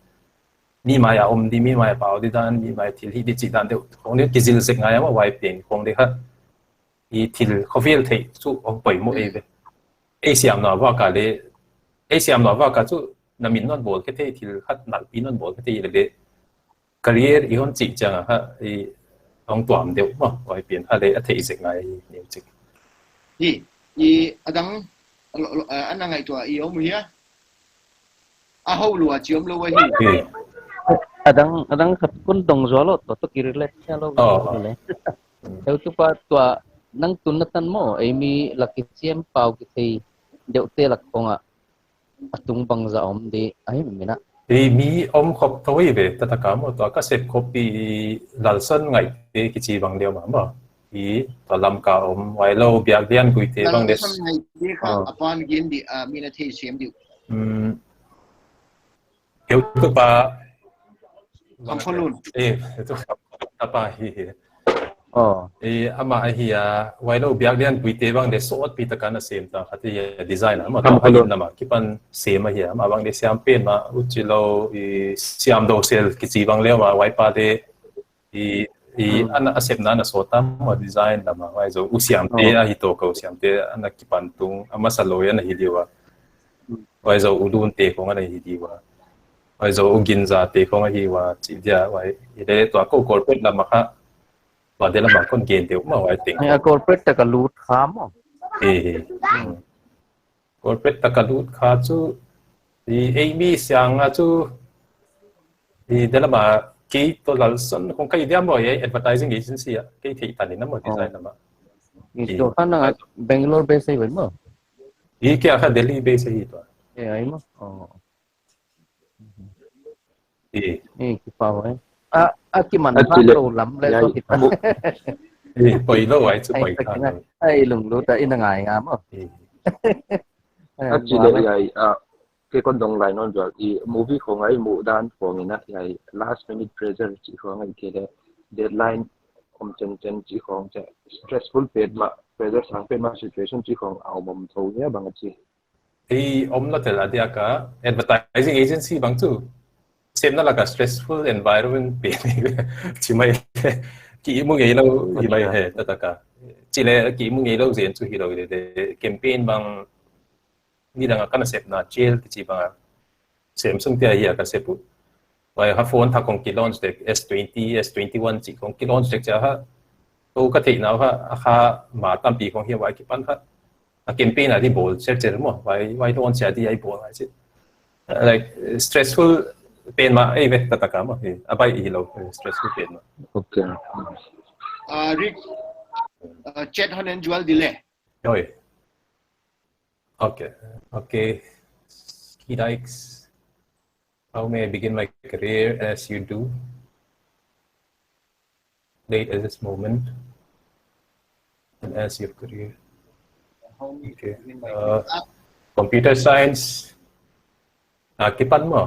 mi mai đi mi mai bảo đi đan mi mai thì đi chỉ đan được không nên cái gì sẽ ngay mà vậy tiền không được ha thì coffee thì chú ông bảy mỗi ấy về xem nó vào cả đấy xem nó vào cả chú nằm mình non bol cái thế thì hát nặng pin non bol cái thế là đấy career ý con chỉ chẳng ha thì ông toàn đều mà ngoài biển ha đấy thấy dịch này nhiều dịch thì anh đang ngày tuổi yêu mới á hậu lúa chiếm lâu vậy adang kun dong zolo to kirele chalo le eu tu pa tua nang tunatan mo ay mi laki siem pau ki thi deu te lak konga atung bang za om di ai mina thì mi khop thôi về tất cả mọi cái xếp copy lalson ngày cái chỉ bằng điều mà thì tao làm cả vài lâu biar dian Guite bằng des ngày đi khá apan gen di mina thi siem di hiểu tu pa không có luôn tu apa hi ama hi vài lâu biar dian Guite bằng des sort pi ta kana same ta khati design mà tao hay na mà kipan same hi mà bằng des siam pen mà uchilo siam do sel ki chỉ bằng leo mà vài pa de anh accept na sota mo design na ma wai zo usiam te hito ko usiam te ana kipan tung ama saloya na hidiwa wai zo udun te ko nga na hidiwa wai zo uginza te ko nga hiwa chi dia wai ide to ko corporate la ma kha ba de la ma kon gen te ma wai ting corporate ta ka lut kham mo corporate ta ka lut kha chu amy siang a chu de la ma cái tôi là sân không cái gì mà vậy advertising agency cái thị tận nó mà design mà itu kan Bangalore base vậy mà ý cái là Delhi base gì đó ấy mà cái phao ấy cái mình phao lâu lắm lên tôi thì quay lâu vậy chứ quay cả ai lùng lúa tại in ngày ngắm chỉ để vậy cái con đồng lại non rồi thì movie không ai mua đan của mình á vậy last minute pressure chỉ không ai kia deadline chân chỉ không chạy stressful phết mà pressure sang phết mà situation chỉ không ảo mầm thâu nhé bằng gì thì nó thể là dia cả advertising agency bằng chứ xem nó là cả stressful environment phết chỉ mày chỉ muốn nghĩ đâu thì mày hết tất cả chỉ là cái mùng ngày lâu diễn chú hi rồi để campaign bằng ni đang cái concept na jail thì chỉ bằng xem xong thì ai cái concept vậy ha phone thằng con kia launch được S20 S21 chỉ con kia launch được chứ ha tôi có thể nào ha mà tâm bị con hiểu vậy cái bản ha campaign là đi bộ sẽ chơi mà vậy launch sẽ đi ai bộ hay chứ like stressful pain mà ai về tất cả mà abai hello stressful pain mà Okay. Rick, chat honen jual dile. rồi okay he likes how may I begin my career as you do late as this moment and as your career okay computer science cái phần mà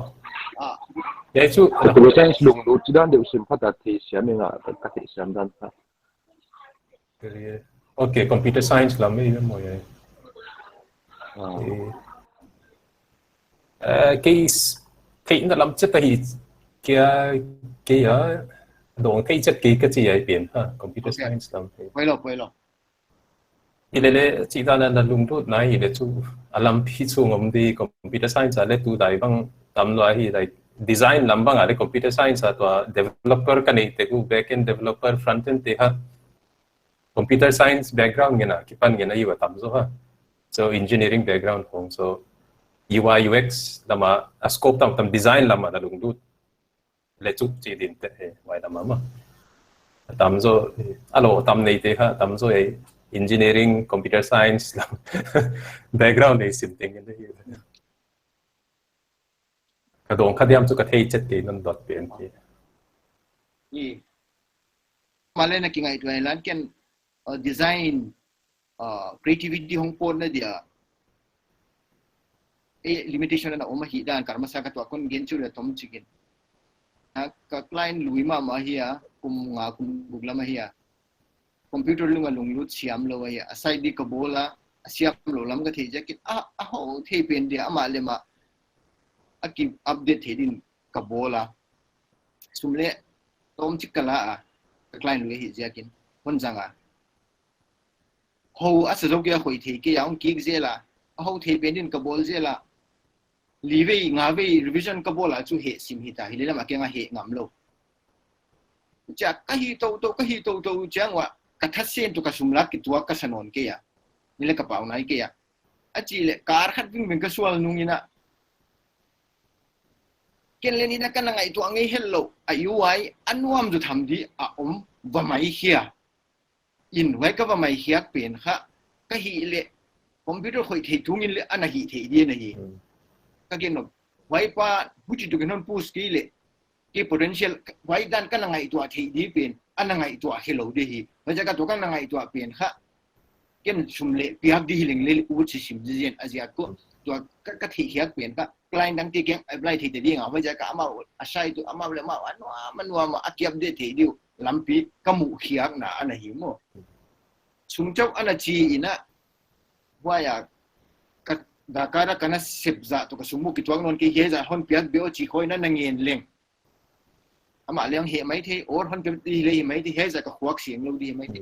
vậy chú Computer science lùng lụt chỉ đang điều chỉnh phát đạt thì sẽ mình các thị sản đơn ha. career okay computer science là mấy cái mọi người cái nó làm chất thì cái ở đồ cái chất cái gì ấy biến ha computer science làm Quay lo. thì để chỉ ta là lùng đốt này để chú làm phi chung ông đi computer science là tu đại bằng tầm loại thì like design làm bằng là computer science là developer cái này thì cũng backend developer frontend thì ha computer science background như nào cái phần như nào yêu tầm số ha so engineering background không so UI UX lama scope tam design lama na lung dut le chuk chi din te wai lama ma tam zo alo tam nei te ha tam zo engineering computer science background nei sim ting ne ka dong kha diam chu ka thei chet te non dot pen ki Malay na kingai tu lan ken design creativity hong pon na dia limitation na umahi dan karma sa katwa kon genchu le tom chicken ka client luima ma hiya nga gugla ma hiya computer lunga lunglut siam lo ya asai di ka bola siam lo lam ka the jacket ho the pen dia ama le ma aki update the din ka bola sumle tom chikala ka client lu hi jakin hon janga ho asalo ke hoi the ke yaung ki zela ho the pen din ka bol zela live nga ve revision ka bola chu he sim hi ta hi le ma ke nga he ngam lo cha ka hi to chang wa ka that sen to ka sumlat ki tua ka sanon ke ya ni le ka pau nai ke ya a chi le kar khat ving ben ka sual nung ina ken le ni na ka ngai to ngai hello a ui anuam ju tham di a wa mai hia in wai ka wa mai hia pen kha ka hi le computer khoi thei thungin le ana hi thei di na hi kagin no wai pa buti to genon pus ki le ki potential wai dan kan ngai to thei di pen an ngai to hello de hi ba ja ka to kan ngai to pen kha ken sumle piak di hiling le u chi sim jen azia ko to ka thei hiak pen ka client dang ti keng apply thei de di nga ba ja ka ma asai to ama le ma anwa ma akiap de thei di lampi kamu hiak na ana hi mo sumchok ana chi ina wa ya dakara kana sepza to kasumu kitwang non ki heza hon piak beo chi khoi na nangin leng ama leng he mai the or hon ke ti le mai ti heza ka khwak siang lo di mai ti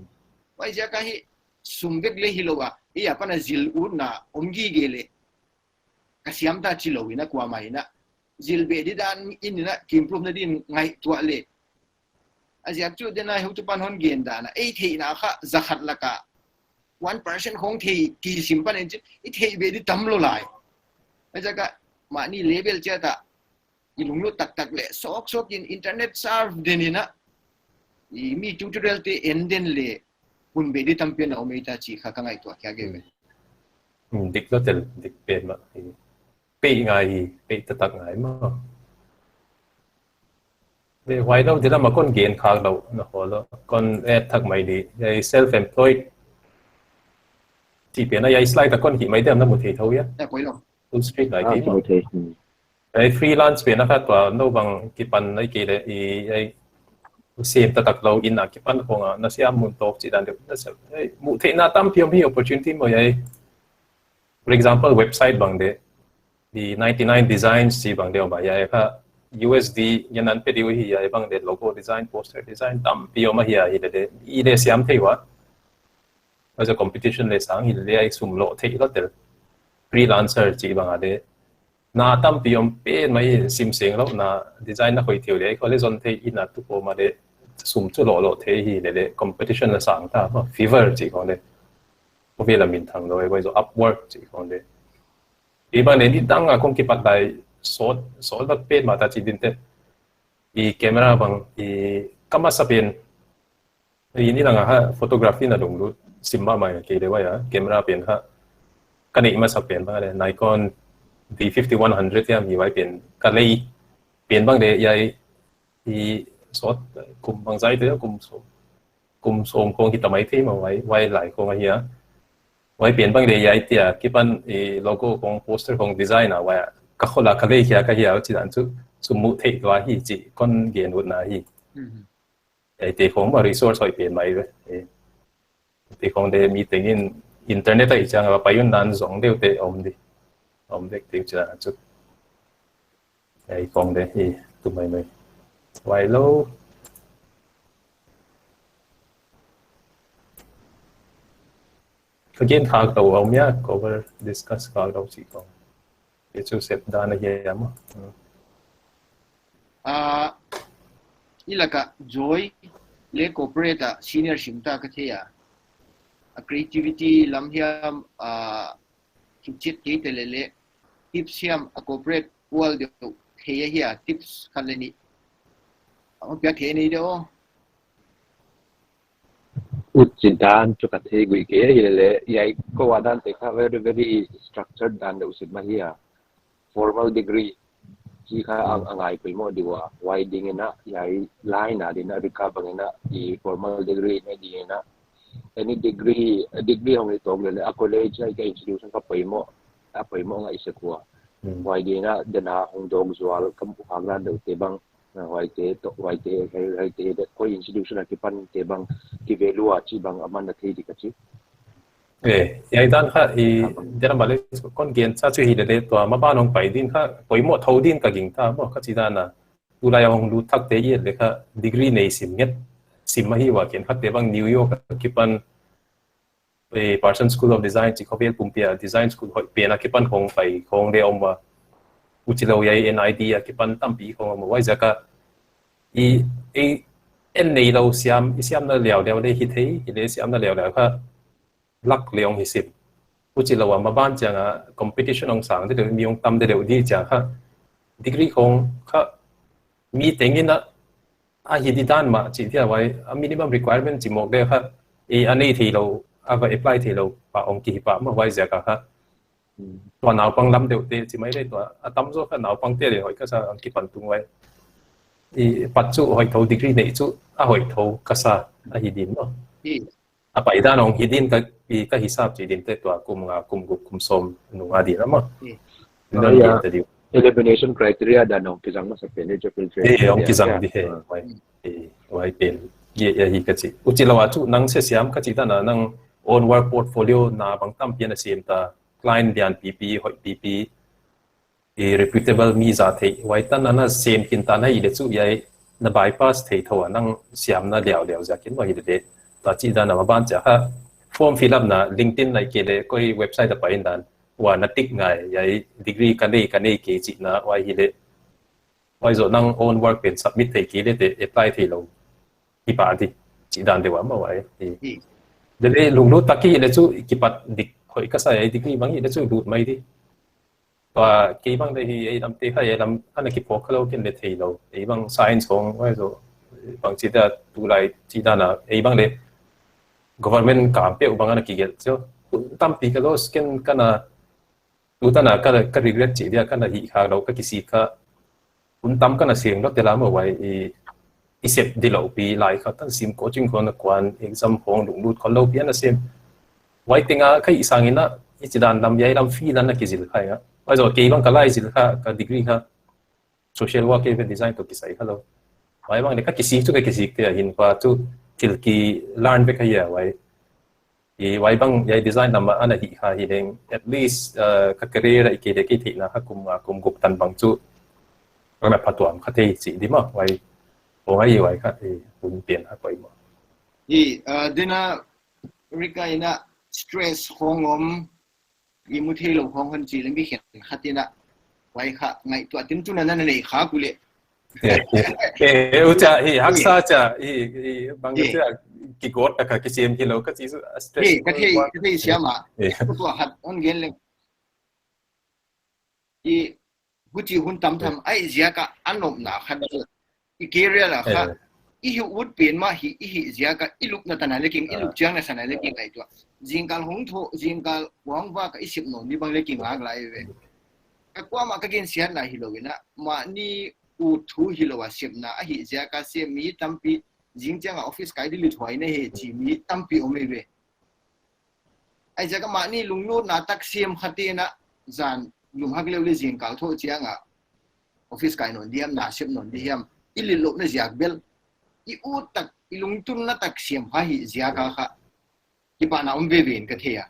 wai ja ka hi sumbek le hilowa iya pana zil una omgi gele kasiam ta chi lo ina kwa mai na zil be di dan in na kimprove na din ngai tua le azia chu de na hu tu pan hon gen da na ei thei na kha zakhat laka 1% không thì kỳ sim pan en it he be di tam lo lai aja ka ma ni level cha ta ilung lo tak le sok in internet serve denina I mi tutorial te enden le kun be di tam pe na omita chi kha ka ngai to kya ge dik lo tel dik pen ma pe ngai pe ta tak ngai ma de why đâu thì là mà con gen khang đâu nó ho lo con thak mai di self employed chỉ biết là cái slide ta con chỉ mấy điểm nó một thể thôi á, full street lại cái mà, cái freelance biết là phát tỏa nó bằng cái phần này cái đấy, xem ta đặt lâu in là cái phần không à, nó sẽ muốn tốt chỉ đàn được, nó sẽ, một thể nào tam phiền phiền opportunity mà vậy, for example website bằng đấy, the 99 designs chỉ bằng đều mà vậy ha, USD nhân anh video hi vậy bằng đấy logo design, poster design tam phiền mà vậy đấy, ý để xem thấy quá. bây giờ competition le sang hi le ai sum lo thei lo tel freelancer chi bang ade na tam piom pe mai sim seng lo na design na hoi thiu le ko le zon thei ina tu ko ma de sum chu lo thei hi le competition la sang ta ma fever chi ko le ko ve la min thang lo ai zo upwork chi ko le e bang le ni dang a kong ki pat dai so la pe ma ta chi din te i camera bang i kama sapin ini lang ha photography na dong lu simba mai ke de wa ya camera pen ha kani ma sapin ba le Nikon D5100 ya mi wai pen ka lei pen bang de yai i sot kum bang zai te kum som kong ki tamai the ma wai lai kong a ya wai pen bang de yai tia ki pan i logo kong poster kong design a wa ka khola ka lei kya ka ya chi dan chu sumu the wa hi chi kon gen ut na hi ai te kong ma resource hoi pen mai ve te kong de meeting in internet ai chang ba payun nan zong deu te om de te cha chu ai kong de hi tu mai mai vài lâu again khang tàu ông nhá cover discuss khang tàu chỉ còn để chú Sept đa này vậy mà ilaka joy le corporate senior shimta ka thea creativity lam hiam chit ke te le tips hiam corporate world de thea hiya tips khaleni ông biết thế này đâu Ujidan juga te Guite ile yai ko wadan te ka very structured dan da usid mahia formal degree ji ka angai pilmo diwa wide na yai line na dina Rika bangena I formal degree na dina any degree hong ito le a college ai ka institution ka pilmo a pilmo nga isa ko wide na dana hong dog zual kam haglan da te bang Guite de ko institution ki pan te bang ki velua chi bang aman na thei di kachi ai dan kha I deram bale kon gen cha chu hi de to ma ba nong pai din kha poi mo thau din ka ging ta mo ka chi da na tu la yong lu thak te ye le kha degree nei sim net sim ma hi wa ken kha te bang New York ki pan Parsons School of Design chi ko vel pumpia design school hoi pe na ki pan khong pai khong de om wa uchilo yai NID ki pan tampi khong mo wai zaka en nei lo siam na liao le hi thei ile siam na liao kha lak leong hi sip uchilo ma ban changa competition ong sang de mi ong tam de di cha kha degree khong kha mi tengina a hi di dan ma chi thia wai a minimum requirement chi mok de kha anei thi lo ava apply thi lo pa ong ki pa ma wai zaka khaตัวหนาวปังลำเดียวเตะจิไม่ได้ตัวตั้มโซ่ก็หนาวปังเตะเลยหอยก็จะอังกฤษปันตุงไว้ปัจจุหอยเท่าดีกรีในจุหอยเท่าก็ซาหิดินเนาะไปด้านของหิดินก็ฮิซาบจีดินเตะตัวกุมสมหนุ่มอดีตแล้วมั้งนั่นเองแต่เดียว elimination criteria dan nong kisang mas apene je filter องกิจังดีเหรอไว้เป็นเยี่ยฮีก็จีอุจิลาวาจุนังเสียมก็จีด้านนัง own work portfolio นาบางตั้มเพียนเสียมตาclient dian PP hoi PP reputable mi za thei wai tan na sem kin tan hai le chu yai na bypass thei thawa nang siam na liao za kin wa hi de ta chi da na ban cha ha form fill up na LinkedIn nai ke le koi website da pain dan wa na tik ngai yai degree kan nei ke chi na wa hi le wai zo nang own work pen submit thei ke le te apply thei lo hi pa di chi dan de wa ma wai de le lung lu taki le chu ki pat dik hoi ka sai degree bang ida chu lut mai di wa ke bang de hi ai lam te kha ai lam ana ki pok lo ken le thei lo ai bang science hong wai zo bang chi da tu lai chi da na ai bang de government ka pe bang ana ki gel so tam pi ka lo sken kana tu ta na ka regret chi dia kana hi kha lo ka ki si kha un tam kana sieng lo te la mo wai i Sept di lo pi lai kha tan sim coaching kon kwan exam hong lu lut kon lo pi ana sim wai tinga kai isangina ichidan lam yai lam fi lan na kizil khai ga wai zo ke bang kalai zil kha ka degree kha social work even design to kisai hello wai bang ne ka kisi chu ka kisi te hin pa chu til ki learn be ka ya wai bang yai design lam ana hi kha hi deng at least ka career ke de ki thi na ha kum gup tan bang chu ma patuam kha te chi di ma wai o ai wai kha un pian ha koi ma dina Rika ina stress khongom imuthelo khong han chi lembi khet khatina wai kha ngai tu atin tu na nei kha kule ucha hi haksa cha hi bang cha ki got ka ki sim ki lo ka chi stress ka thei siama tu hat on gen le i guti hun tam tham ai zia ka anom na khan i keria la kha i hu would pen ma hi zia ka iluk na tanai leking iluk chang na sanai leking ai tu jingkal hong tho jingkal wang wa ka isip no ni bang leking ag lai ve ka kwa ma ka gen sian na hi lo na ma ni u thu hi lo wa sip na a hi zia ka se mi tampi jingchang office kai di li thoi na he chi mi tampi o me ve ai zia ka ma ni lungnu na tak sim khate na zan lum hak le jingkal tho chianga office kai non diam na sip non diam ilil lo na ziak bel i utak ilung tun na tak siam ha hi zia ka kha ki pa na ve ven ka thea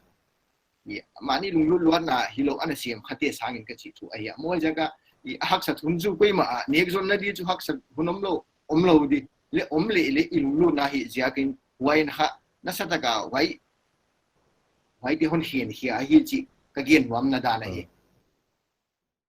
ya mani lung lu luan na hi lo ana siam khate sangin ka chi thu aya mo jaga i hak sa thun ju koi ma nek zon na di chu hak sa hunom lo di le le ilung lu na hi zia kin wain ha na sa ta ka wai di hon hian hi a hi chi ka gen wam na da na hi